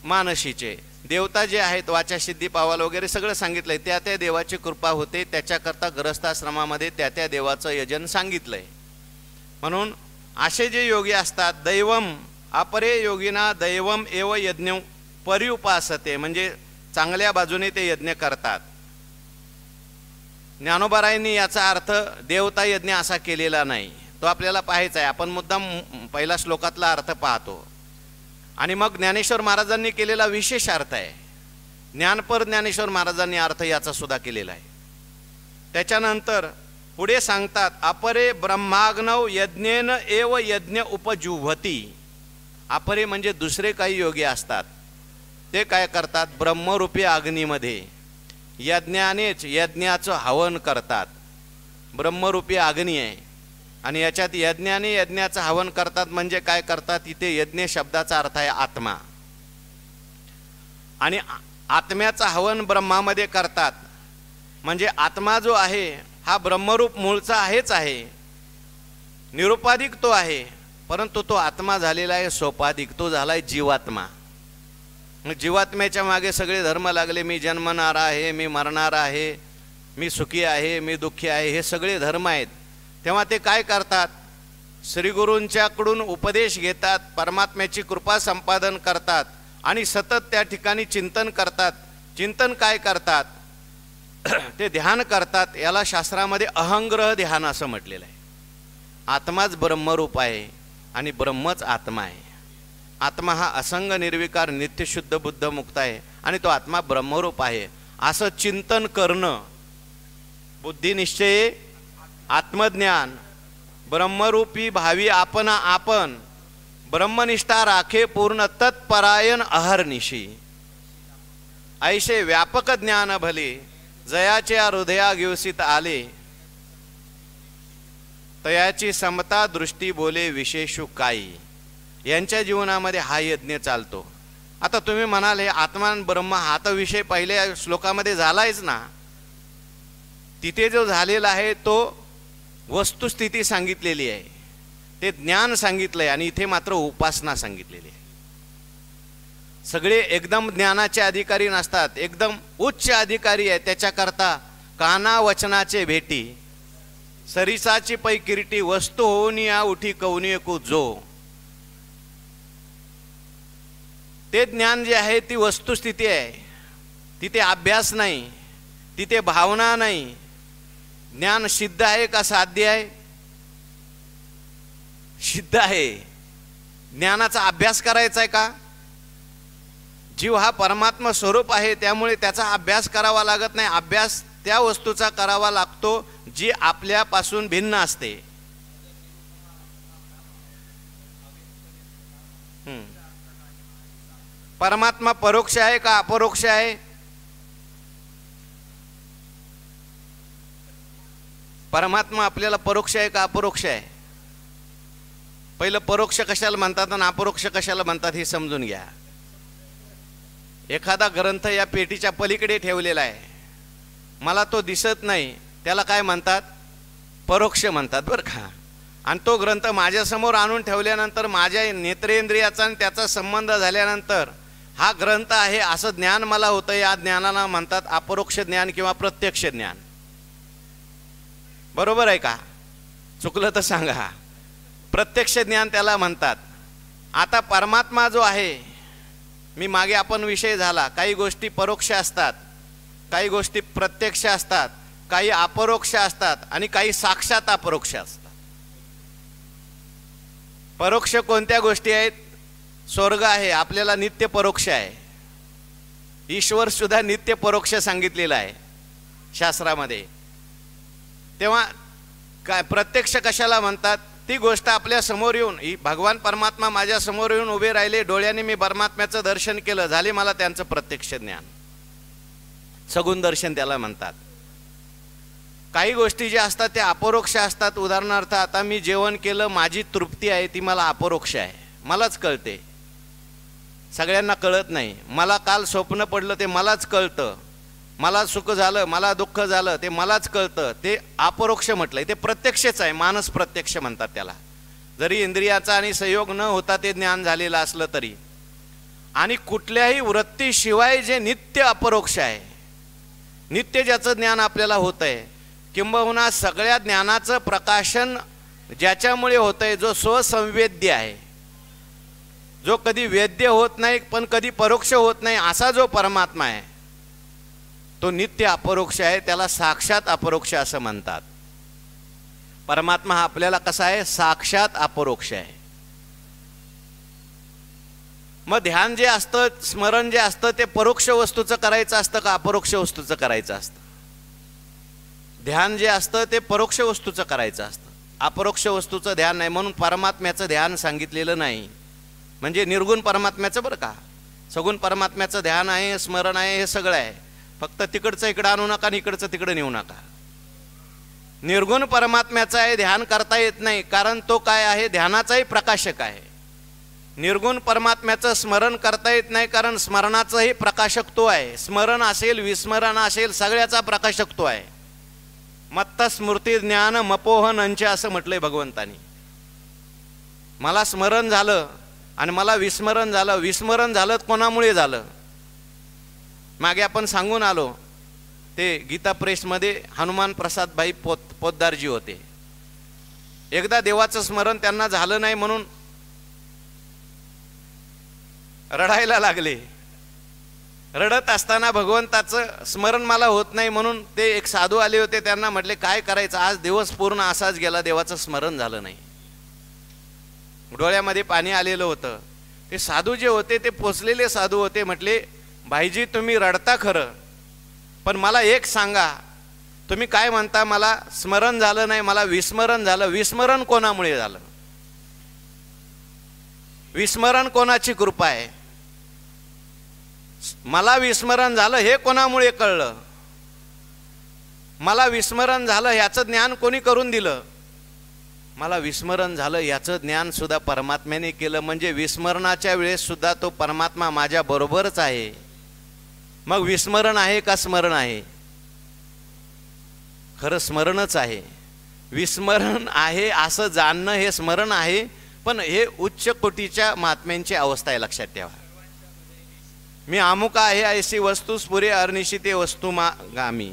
मानसीचे देवता जे आहेत वाचा सिद्धी पावाल वगैरे सगळं सांगितलंय. त्या देवाची कृपा होते. त्याच्याकरता ग्रहस्थाश्रमामध्ये त्या देवाचं यजन सांगितलंय. म्हणून असे जे योगी असतात, दैवम अपरे योगिना दैवम एव यज्ञ पर्युपासते, म्हणजे चांगल्या बाजूने ते यज्ञ करतात. ज्ञानोबारायांनी याचा अर्थ देवता यज्ञ असा केलेला नाही, तो आपल्याला पाहायचा आहे. आपण मुद्दाम पहिला श्लोकातला अर्थ पाहतो आणि मग ज्ञानेश्वर महाराजांनी केलेला विशेष अर्थ आहे. ज्ञानपर ज्ञानेश्वर महाराजांनी अर्थ याचा सुद्धा केलेला आहे. त्याच्यानंतर पुढे सांगतात अपरे ब्रह्माग्नौ यज्ञेन एव यज्ञ उपजुव्हती. अपरे म्हणजे दुसरे काही योगी असतात ते काय करतात, ब्रह्मरूपी अग्नीमध्ये यज्ञानेच यज्ञाचं हवन करतात. ब्रह्मरूपी अग्नी आहे आणि याच्यात यज्ञाने यज्ञाचं हवन करतात. म्हणजे काय करतात, इथे यज्ञ शब्दाचा अर्थ आहे आत्मा आणि आत्म्याचं हवन ब्रह्मामध्ये करतात. म्हणजे आत्मा जो आहे हा ब्रह्मरूप मूळचा आहेच आहे, निरुपाधिक तो आहे, परंतु तो आत्मा झालेला आहे सोपाधिक, तो झालाय जीवात्मा. जीवात्म्याच्या मागे सगळे धर्म लागले. मी जन्मणार आहे, मी मरणार आहे, मी सुखी आहे, मी दुःखी आहे, हे सगळे धर्म आहेत. तेव्हा ते काय करतात, श्रीगुरूंच्याकडून उपदेश घेतात, परमात्म्याची कृपा संपादन करतात आणि सतत त्या ठिकाणी चिंतन करतात. चिंतन काय करतात, ते ध्यान करतात. याला शास्त्रामध्ये अहंग्रह ध्यान असं म्हटलेलं आहे. आत्माच ब्रह्मरूप आहे आणि ब्रह्मच आत्मा आहे. आत्मा हा असंग निर्विकार नित्यशुद्ध बुद्ध मुक्त आहे आणि तो आत्मा ब्रह्मरूप आहे असं चिंतन करणं. बुद्धिनिश्चये आत्मज्ञान ब्रह्मरूपी भावी आपण ब्रह्मनिष्ठा राखे पूर्ण तत्परायण अहर्निशी. ऐसे व्यापक ज्ञान भले जयाच्या हृदया घेवसित आले, तयाची समता दृष्टी बोले विशेषू काही. यांच्या जीवनामध्ये हा यज्ञ चालतो. आता तुम्ही म्हणाल हे आत्मा ब्रह्म हा तर विषय पहिल्या श्लोकामध्ये झालायच ना. तिथे जो झालेला आहे तो वस्तुस्थिती सांगितलेली आहे, ते ज्ञान सांगितलंय आणि इथे मात्र उपासना सांगितलेली आहे. सगळे एकदम ज्ञानाचे अधिकारी नसतात, एकदम उच्च अधिकारी आहे. त्याच्याकरता काना वचनाचे भेटी सरिसाची पै किरीटी वस्तू होऊन या उठी कौनियकू जो. ते ज्ञान जे आहे ती वस्तुस्थिती आहे, तिथे अभ्यास नाही, तिथे भावना नाही. ज्ञान सिद्ध आहे का साध्य आहे? सिद्ध आहे. ज्ञानाचा अभ्यास करायचा आहे का? जीव हा परमात्मा स्वरूप आहे, त्यामुळे त्याचा अभ्यास करावा लागत नाही. अभ्यास त्या वस्तूचा करावा लागतो जी आपल्यापासून भिन्न असते. परमात्मा परोक्ष आहे का अपरोक्ष आहे? परमात्मा आपल्याला परोक्ष आहे का अपरोक्ष आहे? पहिलं परोक्ष कशाला म्हणतात आणि अपरोक्ष कशाला म्हणतात हे समजून घ्या. एखादा ग्रंथ या पेटीच्या पलीकडे ठेवलेला आहे, मला तो दिसत नाही, त्याला काय म्हणतात? परोक्ष म्हणतात बरं का. आणि तो ग्रंथ माझ्यासमोर आणून ठेवल्यानंतर माझ्या नेत्रेंद्रियाचा आणि त्याचा संबंध झाल्यानंतर हा ग्रंथ आहे असं ज्ञान मला होतं. या ज्ञानाला म्हणतात अपरोक्ष ज्ञान किंवा प्रत्यक्ष ज्ञान. बरोबर आहे का? चुकलं तर सांगा. प्रत्यक्ष ज्ञान त्याला म्हणतात. आता परमात्मा जो आहे, मी मागे आपण विषय झाला, काही गोष्टी परोक्ष असतात, काही गोष्टी प्रत्यक्ष असतात, काही अपरोक्ष असतात आणि काही साक्षात अपरोक्ष असतात. परोक्ष कोणत्या गोष्टी आहेत? स्वर्ग आहे, आपल्याला नित्य परोक्ष आहे. ईश्वर सुद्धा नित्य परोक्ष सांगितलेला आहे शास्त्रामध्ये. तेव्हा काय प्रत्यक्ष कशाला म्हणतात? ती गोष्ट आपल्या समोर येऊन, भगवान परमात्मा माझ्या समोर येऊन उभे राहिले, डोळ्याने मी परमात्म्याचं दर्शन केलं, झाले मला त्यांचं प्रत्यक्ष ज्ञान. सगुण दर्शन त्याला म्हणतात. काही गोष्टी ज्या असतात त्या अपरोक्ष असतात. उदाहरणार्थ आता मी जेवण केलं, माझी तृप्ती आहे, ती मला अपरोक्ष आहे, मलाच कळते, सगळ्यांना कळत नाही. मला काल स्वप्न पडलं ते मलाच कळतं, मला सुख झालं, मला दुःख झालं, ते मलाच कळतं, ते अपरोक्ष म्हटलंय. ते प्रत्यक्षच आहे, मानस प्रत्यक्ष म्हणतात त्याला. जरी इंद्रियाचा आणि संयोग न होता ते ज्ञान झालेलं असलं तरी. आणि कुठल्याही वृत्तीशिवाय जे नित्य अपरोक्ष आहे, नित्य ज्याचं ज्ञान आपल्याला होत आहे, किंबहुना सगळ्या ज्ञानाचं प्रकाशन ज्याच्यामुळे होतंय, जो स्वसंवेद्य आहे, जो कधी वेद्य होत नाही पण कधी परोक्ष होत नाही, असा जो परमात्मा आहे तो नित्य अपरोक्ष आहे. त्याला साक्षात अपरोक्ष असं म्हणतात. परमात्मा हा आपल्याला कसा आहे? साक्षात अपरोक्ष आहे. मग ध्यान जे असतं, स्मरण जे असतं, ते परोक्ष वस्तूचं करायचं असतं का अपरोक्ष वस्तूचं करायचं असतं? ध्यान जे असतं ते परोक्ष वस्तूचं करायचं असतं, अपरोक्ष वस्तूचं ध्यान नाही. म्हणून परमात्म्याचं ध्यान सांगितलेलं नाही, म्हणजे निर्गुण परमात्म्याचं बरं का. सगुण परमात्म्याचं ध्यान आहे, स्मरण आहे, हे सगळं आहे. फक्त तिकडचं इकडं आणू नका आणि इकडचं तिकडं नेऊ नका. निर्गुण परमात्म्याचं आहे, ध्यान करता येत नाही, कारण तो काय आहे? ध्यानाचाही प्रकाशक आहे. निर्गुण परमात्म्याचं स्मरण करता येत नाही, कारण स्मरणाचाही प्रकाशक तो आहे. स्मरण असेल, विस्मरण असेल, सगळ्याचा प्रकाशक तो आहे. मत्त स्मृती ज्ञान मपोहनंच असं म्हटलंय भगवंतानी. मला स्मरण झालं आणि मला विस्मरण झालं. विस्मरण झालं कोणामुळे झालं? मागे आपण सांगून आलो, ते गीता प्रेसमध्ये हनुमान प्रसाद भाई पोद्दारजी होते. एकदा देवाचं स्मरण त्यांना झालं नाही म्हणून रडायला लागले. रडत असताना भगवंताचं स्मरण मला होत नाही म्हणून ते एक साधू आले होते. त्यांना म्हटले काय करायचं, आज दिवस पूर्ण असाच गेला, देवाचं स्मरण झालं नाही. डोळ्यामध्ये पाणी आलेलं होतं. ते साधू जे होते ते पोचलेले साधू होते. म्हटले भाईजी तुम्ही रडता खरं, पण मला एक सांगा, तुम्ही काय म्हणता मला स्मरण झालं नाही, मला विस्मरण झालं. विस्मरण कोणामुळे झालं? विस्मरण कोणाची कृपा आहे? मला विस्मरण झालं हे कोणामुळे कळलं? मला विस्मरण झालं याचं ज्ञान कोणी करून दिलं? मला विस्मरण झालं याचं ज्ञान सुद्धा परमात्म्याने केलं. म्हणजे विस्मरणाच्या वेळेस सुद्धा तो परमात्मा माझ्या बरोबरच आहे. मग विस्मरण आहे का स्मरण आहे? खरं स्मरणच आहे. विस्मरण आहे असं जाणणं हे स्मरण आहे, पण हे उच्च कोटीच्या महात्म्यांची अवस्था आहे, लक्षात ठेवा. मी अमुक आहे ऐसी वस्तू स्फुरे अर्निशिते वस्तू गामी,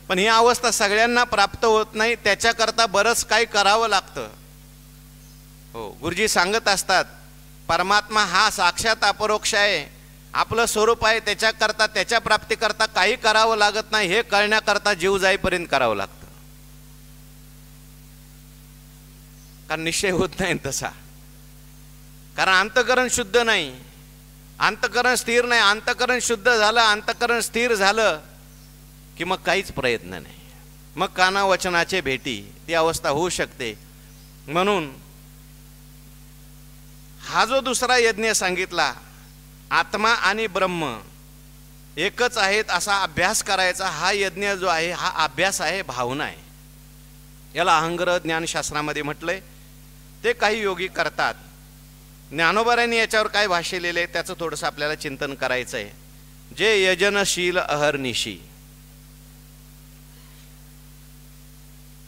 पण ही अवस्था सगळ्यांना प्राप्त होत नाही. त्याच्याकरता बरंच काही करावं लागतं. हो, गुरुजी सांगत असतात परमात्मा हा साक्षात अपरोक्ष आहे, आपलं स्वरूप आहे त्याच्याकरता, त्याच्या प्राप्तीकरता काही करावं लागत नाही, हे कळण्याकरता जीव जाईपर्यंत करावं लागतं. कारण निश्चय होत नाही तसा, कारण अंतःकरण शुद्ध नाही, अंतःकरण स्थिर नाही. अंतःकरण शुद्ध झालं, अंतःकरण स्थिर झालं की मग काहीच प्रयत्न नाही, मग काना वचनाचे भेटी ती अवस्था होऊ शकते. म्हणून हा जो दुसरा यज्ञ सांगितला, आत्मा आणि ब्रह्म एकच आहेत असा अभ्यास करायचा, हा यज्ञ जो आहे हा अभ्यास आहे, भावना आहे. याला अहंग्रह ज्ञानशास्त्रामध्ये म्हटलंय. ते काही योगी करतात. ज्ञानोबारांनी याच्यावर काय भाष्य लिहिले त्याचं थोडंसं आपल्याला चिंतन करायचं आहे. जे यजनशील अहर्निशी,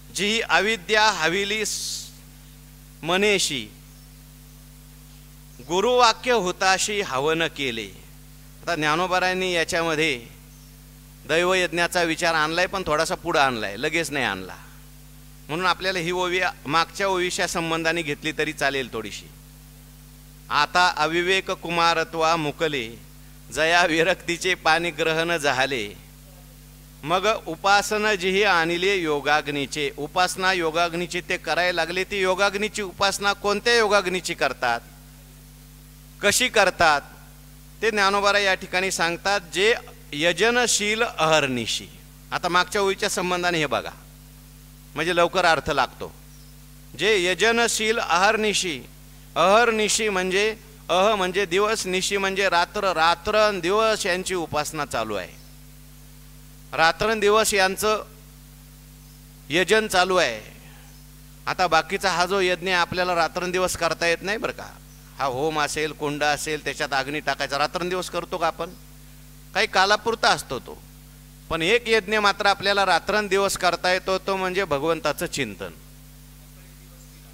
जी अविद्या हविली मनेशी, गुरुवाक्य हुताशी हवन केले. आता ज्ञानोबारांनी याच्यामध्ये दैवयज्ञाचा विचार आणलाय, पण थोडासा पुढं आणलाय, लगेच नाही आणला. म्हणून आपल्याला ही ओवी मागच्या ओवीच्या संबंधाने घेतली तरी चालेल थोडीशी. आता अविवेक कुमारत्वा मुकले, जया विरक्तीचे पाणी ग्रहण झाले. मग उपासना जिही आणले योगाग्नीचे, उपासना योगाग्नीची ते करायला लागले. ती योगाग्नीची उपासना कोणत्या योगाग्नीची करतात, कशी करतात ते ज्ञानोबारा या ठिकाणी सांगतात. जे यजनशील अहर्निशी. आता मागच्या ओळीच्या संबंधाने हे बघा, म्हणजे लवकर अर्थ लागतो. जे यजनशील अहर्निशी, अहर्निशी म्हणजे अह म्हणजे दिवस, निशी म्हणजे रात्र, रात्रंदिवस यांची उपासना चालू आहे. रात्रंदिवस यांचं यजन चालू आहे. आता बाकीचा हा जो यज्ञ आपल्याला रात्रंदिवस करता येत नाही बरं का. हा होम असेल, कुंड असेल, त्याच्यात अग्नी टाकायचा, रात्रंदिवस करतो का आपण? काही कालापुरता असतो तो. पण एक यज्ञ मात्र आपल्याला रात्रंदिवस करता येतो, तो म्हणजे भगवंताचं चिंतन.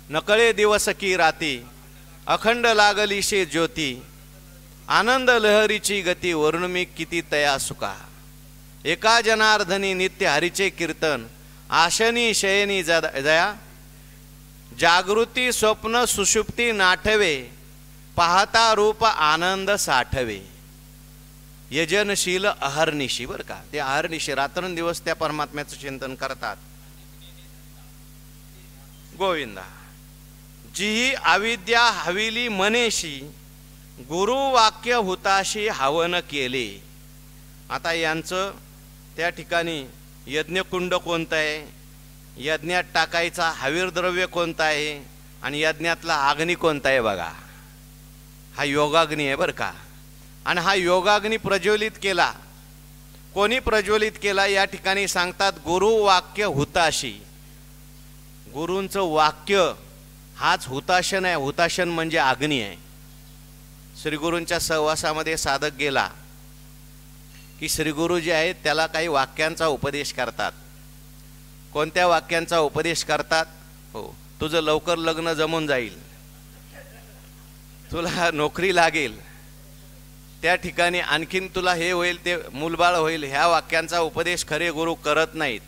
नकळे दिवस की राती, अखंड लागलीशे ज्योती, आनंद लहरीची गती, वर्णमी किती तया सुका. एका जनार्दनी नित्य हरीचे कीर्तन, आशनी शयनी जया, जागृती स्वप्न सुषुप्ती नाठवे, पाहता रूप आनंद साठवे. यजनशील अहर्निशी बरं का. ते अहर्निशी रात्रंदिवस त्या परमात्म्याचं चिंतन करतात. गोविंदा. जी अविद्या हविली मनेशी, गुरुवाक्य हुताशी हवन केले. आता यांचं त्या ठिकाणी यज्ञकुंड कोणतं आहे, यज्ञात टाकायचा हवीर द्रव्य कोणतं आहे, आणि यज्ञातला अग्नी कोणता आहे बघा. हा योगाग्नी आहे बरं का. आणि हा योगाग्नी प्रज्वलित केला. कोणी प्रज्वलित केला या ठिकाणी सांगतात, गुरुवाक्य हुताशी. गुरूंचं वाक्य हाच हुताशन आहे. हुताशन म्हणजे अग्नी आहे. श्रीगुरूंच्या सहवासामध्ये साधक गेला की श्रीगुरू जे आहेत त्याला काही वाक्यांचा उपदेश करतात. कोणत्या वाक्यांचा उपदेश करतात? हो, तुझं लवकर लग्न जमून जाईल, तुला नोकरी लागेल, त्या ठिकाणी आणखीन तुला हे होईल, ते मूलबाळ होईल. ह्या वाक्यांचा उपदेश खरे गुरु करत नाहीत.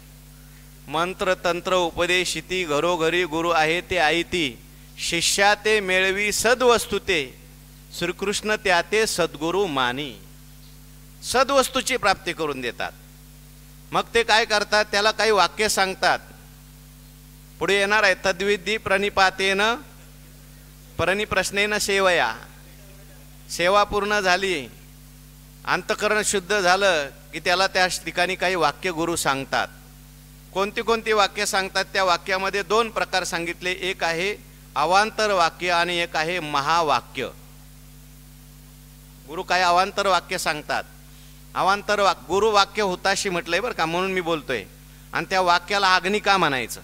मंत्र तंत्र उपदेशिती घरोघरी गुरु आहे ते आयती, शिष्या ते मेळवी सद्वस्तु ते, श्रीकृष्ण त्या ते सद्गुरु मानी. सद्वस्तूची प्राप्ती करून देतात. मग ते काय करतात, त्याला काही वाक्य सांगतात. पुढे येणार आहे, तद्विधी प्रणिपातेन प्रणिप्रश्नेन सेवया. सेवा पूर्ण झाली, अंतःकरण शुद्ध झालं की त्याला त्या ठिकाणी काही वाक्य गुरु सांगतात. कोणती कोणती वाक्य सांगतात? त्या वाक्यामध्ये दोन प्रकार सांगितले. एक आहे अवांतर वाक्य आणि एक आहे महावाक्य. गुरु काय अवांतर वाक्य सांगतात. अवांतर गुरु वाक्य हुताशी म्हटलंय बरं का, म्हणून मी बोलतोय. आणि त्या वाक्याला अग्नी का म्हणायचं?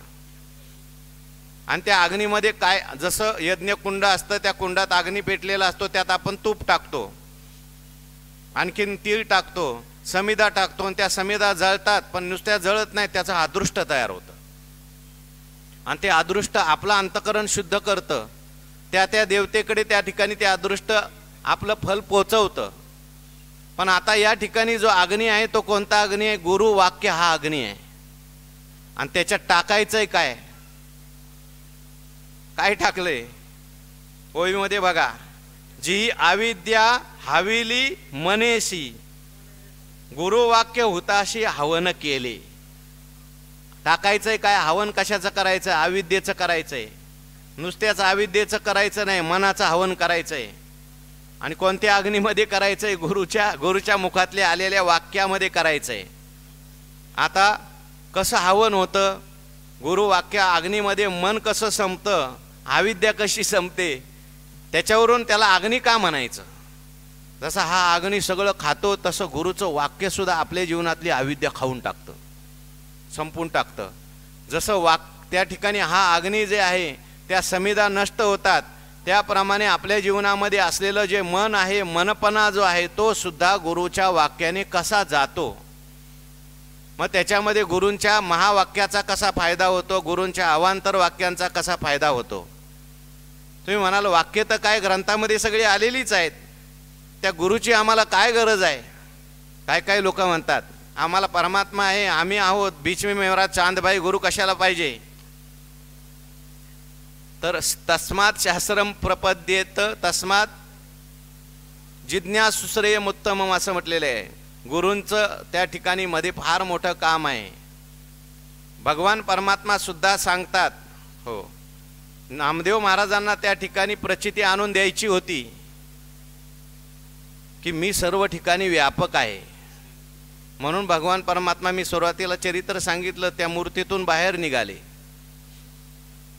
आणि त्या अग्नीमध्ये काय, जसं यज्ञकुंड असतं, त्या कुंडात अग्नी पेटलेला असतो, त्यात आपण तूप टाकतो, आणखीन तीळ टाकतो, समिधा टाकतो, आणि त्या समिधा जळतात. पण नुसत्या जळत नाही, त्याचं अदृष्ट तयार होतं. आणि ते अदृष्ट आपलं अंतःकरण शुद्ध करतं. त्या त्या देवतेकडे त्या ठिकाणी ते अदृष्ट आपलं फल पोचवतं. पण आता या ठिकाणी जो अग्नी आहे तो कोणता अग्नी आहे? गुरु वाक्य हा अग्नी आहे. आणि त्याच्यात टाकायचंय काय? काय टाकलंय ओळीमध्ये बघा, जी अविद्या हविली मनेसी, गुरुवाक्य हुताशी हवन केले. टाकायचंय काय? हवन कशाचं करायचं? अविद्येचं करायचंय. नुसत्याच अविद्येचं करायचं नाही, मनाचं हवन करायचंय. आणि कोणत्या अग्नीमध्ये करायचंय? गुरुच्या मुखातले आलेल्या वाक्यामध्ये करायचंय. आता कसं हवन होतं? गुरुवाक्य अग्नीमध्ये मन कसं संपतं, अविद्या कशी संपते, त्याच्यावरून त्याला अग्नी का म्हणायचं? जसं हा अग्नी सगळं खातो, तसं गुरुचं वाक्य सुद्धा आपल्या जीवनातली अविद्या खाऊन टाकतं, संपून टाकतं. जसं त्या ठिकाणी हा अग्नी जे आहे त्या समिधा नष्ट होतात, त्याप्रमाणे आपल्या जीवनामध्ये असलेलं जे मन आहे, मनपणा जो आहे, तो सुद्धा गुरुच्या वाक्याने कसा जातो. मग त्याच्यामध्ये गुरूंच्या महावाक्याचा कसा फायदा होतो, गुरूंच्या अवांतर वाक्यांचा कसा फायदा होतो. तुम्ही म्हणाल वाक्य तर काय ग्रंथामध्ये सगळी आलेलीच आहेत, त्या गुरुची आम्हाला काय गरज आहे? काय काय लोक म्हणतात आम्हाला परमात्मा आहे, आम्ही आहोत, बीच में मेरा चांद भाई, गुरु कशाला पाहिजे? तर तस्मात् शास्त्रम प्रपद्येत तस्मात् जिज्ञासुश्रेयम उत्तमम असं म्हटलेलं आहे. गुरूंचं त्या ठिकाणी मध्ये फार मोठं काम आहे. भगवान परमात्मा सुद्धा सांगतात. हो, नामदेव महाराजांना त्या ठिकाणी प्रचिती आणून द्यायची होती की मी सर्व ठिकाणी व्यापक आहे. म्हणून भगवान परमात्मा, मी सुरुवातीला चरित्र सांगितलं, त्या मूर्तीतून बाहेर निघाले.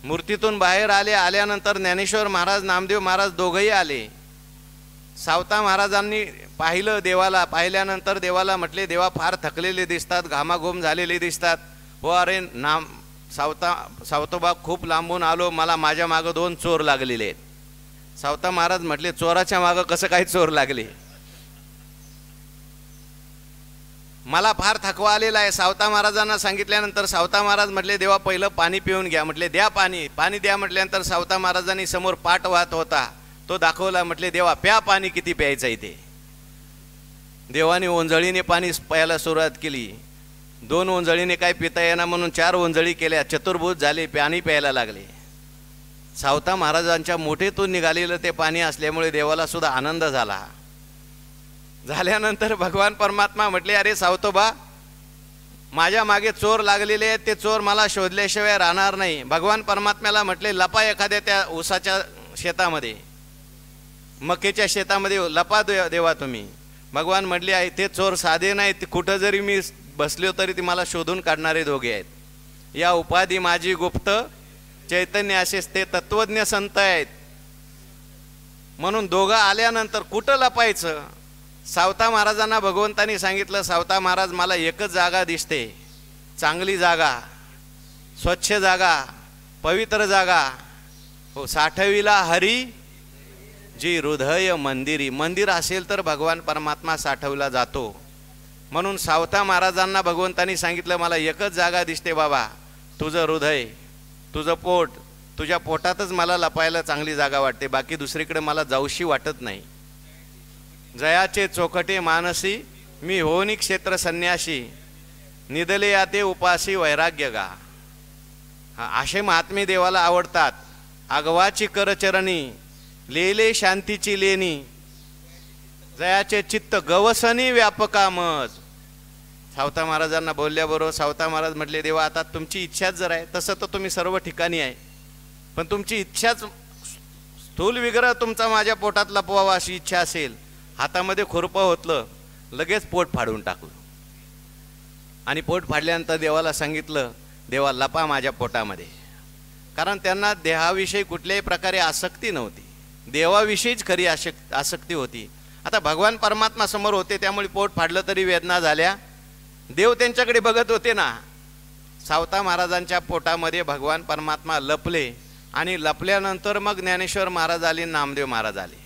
मूर्तीतून बाहेर आल्यानंतर ज्ञानेश्वर महाराज, नामदेव महाराज दोघंही आले. सावता महाराजांनी पाहिलं देवाला. पाहिल्यानंतर देवाला म्हटले, देवा फार थकलेले दिसतात, घामाघूम झालेले दिसतात. हो, अरे सावतोबा खूप लांबून आलो, मला माझ्या मागं 2 चोर लागलेले आहेत. सावता महाराज म्हटले, चोराच्या मागं कसं काय चोर लागले? मला फार थकवा आलेला आहे. सावता महाराजांना सांगितल्यानंतर सावता महाराज म्हटले, देवा पहिलं पाणी पिऊन घ्या. म्हटले, द्या पाणी. पाणी द्या म्हटल्यानंतर सावता महाराजांनी समोर पाट वाहत होता तो दाखवला. म्हटले, देवा प्या पाणी, किती प्यायचं इथे? देवाने ओंजळीने पाणी प्यायला सुरुवात केली. 2 ओंजळीने काय पिता येणार म्हणून 4 ओंजळी केल्या, चतुर्भुज झाले, पाणी प्यायला लागले. सावता महाराजांच्या मोठेतून निघालेलं ते पाणी असल्यामुळे देवाला सुद्धा आनंद झाला. झाल्यानंतर भगवान परमात्मा म्हटले, अरे सावतोबा, माझ्या मागे चोर लागलेले आहेत, ते चोर मला शोधल्याशिवाय राहणार नाही. भगवान परमात्म्याला म्हटले, लपा एखाद्या त्या ऊसाच्या शेतामध्ये, मकेच्या शेतामध्ये लपा देवा तुम्ही. भगवान म्हटले, आहे ते चोर साधे नाहीत, कुठं जरी मी बसलो तरी ते मला शोधून काढणारे दोघे आहेत. या उपाधी माझी गुप्त चैतन्य असेच ते तत्वज्ञ संत आहेत. म्हणून दोघं आल्यानंतर कुठं लपायचं? सावता महाराजांना भगवंतांनी सांगितलं, सावता महाराज, मला एकच जागा दिसते, चांगली जागा, स्वच्छ जागा, पवित्र जागा. हो, साठविला हरी जी हृदय मंदिरी. मंदिर असेल तर भगवान परमात्मा साठवला जातो. म्हणून सावता महाराजांना भगवंतांनी सांगितलं, मला एकच जागा दिसते बाबा, तुझं हृदय, तुझं पोट, तुझ्या पोटातच मला लपायला चांगली जागा वाटते, बाकी दुसरीकडे मला जाऊशी वाटत नाही. जयाचे चोखटे मानसी, मी होनी क्षेत्र संन्यासी, निदले याते उपासी वैराग्य गा. असे महात्मे देवाला आवडतात. आगवाची करचरणी, लेले शांतीची लेणी, जयाचे चित्त गवसनी व्यापका मज. सावता महाराजांना बोलल्याबरोबर सावता महाराज म्हटले, देवा आता तुमची इच्छाच जर आहे, तसं तर तुम्ही सर्व ठिकाणी आहे, पण तुमची इच्छाच, स्थूल विग्रह तुमचा माझ्या पोटात लपवावा अशी इच्छा असेल. हातामध्ये खुरपं होतलं, लगेच पोट फाडून टाकलं. आणि पोट फाडल्यानंतर देवाला सांगितलं, देवा लपा माझ्या पोटामध्ये. कारण त्यांना देहाविषयी कुठल्याही प्रकारे आसक्ती नव्हती, देवाविषयीच खरी आसक्ती होती. आता भगवान परमात्मा समोर होते, त्यामुळे पोट फाडलं तरी वेदना झाल्या, देव त्यांच्याकडे बघत होते ना. सावता महाराजांच्या पोटामध्ये भगवान परमात्मा लपले. आणि लपल्यानंतर मग ज्ञानेश्वर महाराज आले, नामदेव महाराज आले.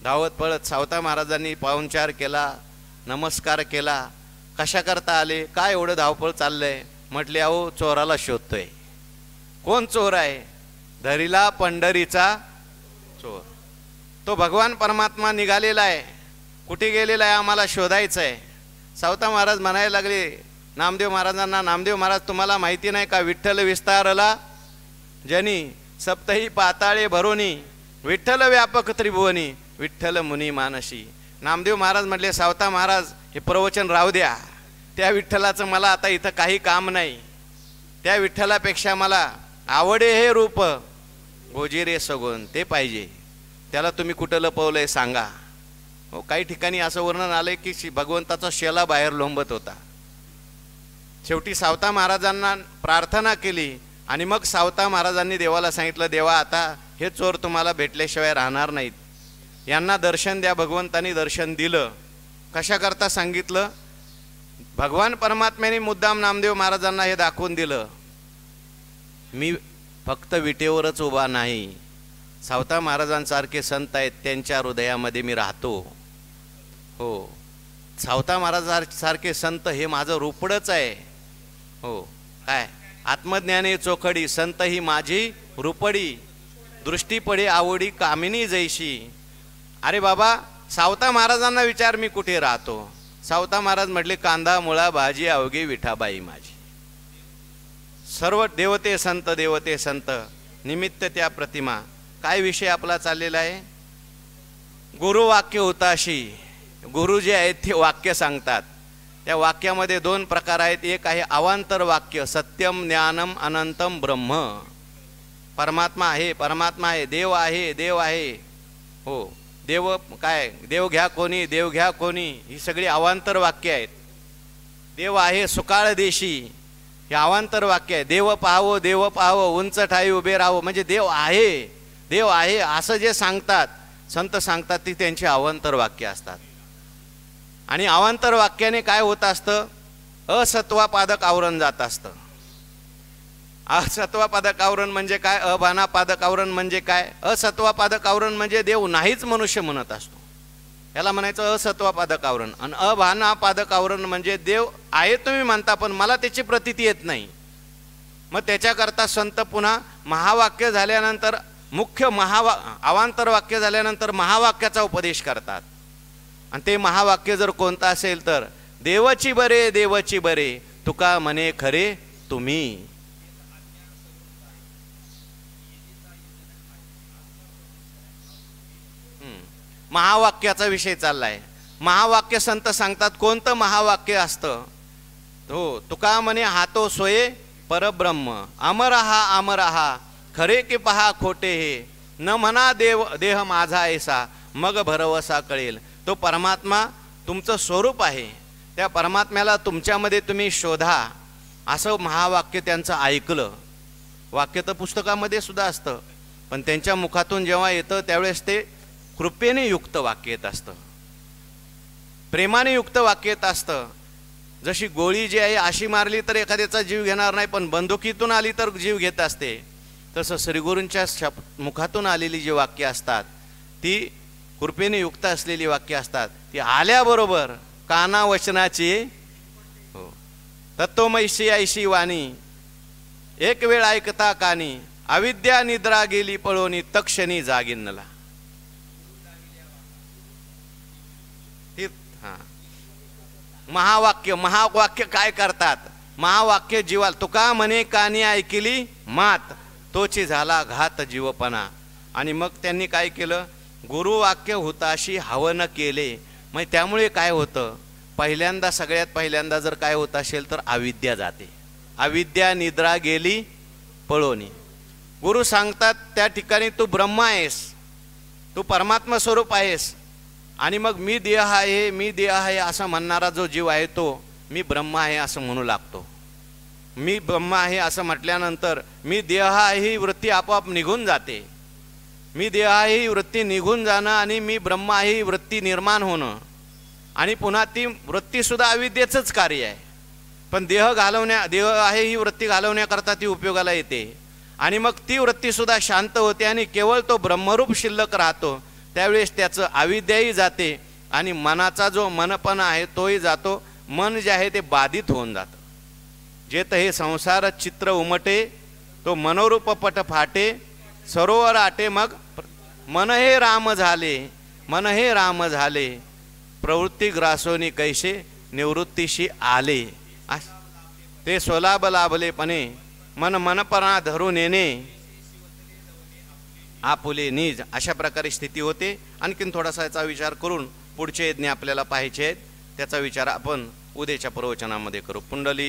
धावत पळत सावता महाराजांनी पाहुणचार केला, नमस्कार केला. कशा करता आले, काय एवढं धावपळ चाललंय? म्हटले, अहो चोराला शोधतोय. कोण चोर आहे? धरिला पंढरीचा चोर. तो भगवान परमात्मा निघालेला आहे. कुठे गेलेला आहे? आम्हाला शोधायचं आहे. सावता महाराज म्हणायला लागले नामदेव महाराजांना, नामदेव महाराज, तुम्हाला माहिती नाही का, विठ्ठल विस्तारला जनी, सप्तही पाताळे भरोनी, विठ्ठल व्यापक त्रिभुवनी. विठ्ठल मुनी मानसी. नामदेव महाराज म्हटले, सावता महाराज हे प्रवचन राहू द्या, त्या विठ्ठलाचं मला आता इथं काही काम नाही. त्या विठ्ठलापेक्षा मला आवडे हे रूप गोजिरे सगुण ते पाहिजे. त्याला तुम्ही कुठं लपवलंय सांगा. हो, काही ठिकाणी असं वर्णन आलंय की भगवंताचा शेला बाहेर लोंबत होता. शेवटी सावता महाराजांना प्रार्थना केली आणि मग सावता महाराजांनी देवाला सांगितलं, देवा आता हे चोर तुम्हाला भेटल्याशिवाय राहणार नाहीत, यांना दर्शन द्या. भगवंतांनी दर्शन दिलं. कशाकरता सांगितलं? भगवान परमात्म्याने मुद्दाम नामदेव महाराजांना हे दाखवून दिलं, मी फक्त विटेवरच उभा नाही, सावता महाराजांसारखे संत आहेत त्यांच्या हृदयामध्ये मी राहतो. हो, सावता महाराजांसारखे संत हे माझं रूपडच आहे. हो, काय आत्मज्ञाने चोखडी संत ही माझी रूपडी, दृष्टी पडे आवडी कामिनी जैशी. अरे बाबा, सावता महाराजांना विचार मी कुठे राहतो. सावता महाराज म्हटले, कांदा मुळा भाजी अवघी विठाबाई माझी. सर्व देवते संत, देवते संत, निमित्त त्या प्रतिमा. काय विषय आपला चाललेला आहे? गुरुवाक्य हुताशी. गुरु जे आहेत ते वाक्य सांगतात. त्या वाक्यामध्ये दोन प्रकार आहेत. एक आहे अवांतर वाक्य, सत्यम ज्ञानम अनंतम ब्रह्म. परमात्मा आहे, परमात्मा आहे, देव आहे, देव आहे. हो, देव काय, देव घ्या कोणी, देव घ्या कोणी, ही सगळी अवांतर वाक्य आहेत. देव आहे सुकाळ देशी, हे अवांतर वाक्य आहे. देव पाहावं, देव पाहावं, उंच ठाई उभे राहावं, म्हणजे देव आहे, देव आहे असं जे सांगतात संत सांगतात ती त्यांची अवांतर वाक्य असतात. आणि अवांतर वाक्याने काय होत असतं? असत्वापादक आवरण जात असतं. असत्वापादक आवरण म्हणजे काय? अभानापादक आवरण म्हणजे काय? असत्वापादक आवरण म्हणजे देव नाहीच मनुष्य म्हणत असतो, याला म्हणायचं असत्वापादक आवरण. आणि अभानापादक आवरण म्हणजे देव आहे तुम्ही म्हणता पण मला त्याची प्रतीती येत नाही. मग त्याच्याकरता संत पुन्हा महावाक्य झाल्यानंतर मुख्य अवांतर वाक्य झाल्यानंतर महावाक्याचा उपदेश करतात. आणि ते महावाक्य जर कोणतं असेल तर देवची बरे, देवची बरे, तुका म्हणे खरे तुम्ही. महावाक्याचा विषय चाललाय. महावाक्य संत सांगतात. कोणतं महावाक्य असतं? हो, तुका म्हणे हातो सोये परब्रह्म, अमर हा अमर हा, खरे की पहा खोटे हे, न म्हणा देव देह माझा ऐसा, मग भरवसा कळेल. तो परमात्मा तुमचं स्वरूप आहे, त्या परमात्म्याला तुमच्यामध्ये तुम्ही शोधा, असं महावाक्य त्यांचं ऐकलं. वाक्य तर पुस्तकामध्ये सुद्धा असतं, पण त्यांच्या मुखातून जेव्हा येतं त्यावेळेस ते कृपेने युक्त वाक्य येत असतं, प्रेमाने युक्त वाक्य येत असतं. जशी गोळी जी आहे अशी मारली तर एखाद्याचा जीव घेणार नाही, पण बंदुकीतून आली तर जीव घेत असते. तसं श्रीगुरूंच्या मुखातून आलेली जी वाक्य असतात ती कृपेने युक्त असलेली वाक्य असतात. ती आल्याबरोबर काना वचनाची हो तत्वमयशी ऐशी वाणी, एक वेळ ऐकता कानी, अविद्या निद्रा गेली पळोनी, तक्षणी जागिन्नला. महावाक्य, महावाक्य काय करतात? महावाक्य जीवाला, तुका म्हणे कानी ऐकली मात, तोची झाला घात जीवपणा. आणि मग त्यांनी काय केलं? गुरुवाक्य हुताशी हवन केले. मग त्यामुळे काय होतं? पहिल्यांदा, सगळ्यात पहिल्यांदा जर काय होत असेल तर अविद्या जाते. अविद्या निद्रा गेली पळोनी. गुरु सांगतात त्या ठिकाणी तू ब्रह्म आहेस, तू परमात्मा स्वरूप आहेस. आणि मग मी देह आहे, मी देह आहे असं म्हणणारा जो जीव आहे तो मी ब्रह्म आहे असं म्हणू लागतो. मी ब्रह्म आहे असं म्हटल्यानंतर मी देह आहे ही वृत्ती आपोआप निघून जाते. मी देह आहे ही वृत्ती निघून जाणं आणि मी ब्रह्म आहे ही वृत्ती निर्माण होणं, आणि पुन्हा ती वृत्तीसुद्धा अविद्येचंच कार्य आहे. पण देह आहे ही वृत्ती घालवण्याकरता ती उपयोगाला येते. आणि मग ती वृत्तीसुद्धा शांत होते आणि केवळ तो ब्रह्मरूप शिल्लक राहतो. त्यावेळेस त्याचं अविद्याही जाते आणि मनाचा जो मनपणा आहे तोही जातो. मन जे आहे ते बाधित होऊन जातं. जेत हे संसार चित्र उमटे, तो मनोरूप पट फाटे, सरोवर आटे मग मन हे राम झाले, मन हे राम झाले, प्रवृत्ती ग्रासोनी कैसे निवृत्तीशी आले. ते स्वलाभ लाभलेपणे मन मनपणा धरून येणे. आपुले नीज अशा प्रकारे स्थिती होते. आणखीन थोडासा याचा विचार करून पुढचे यज्ञ आपल्याला पाहायचे आहेत, त्याचा विचार आपण उद्याच्या प्रवचनामध्ये करू. पुंडली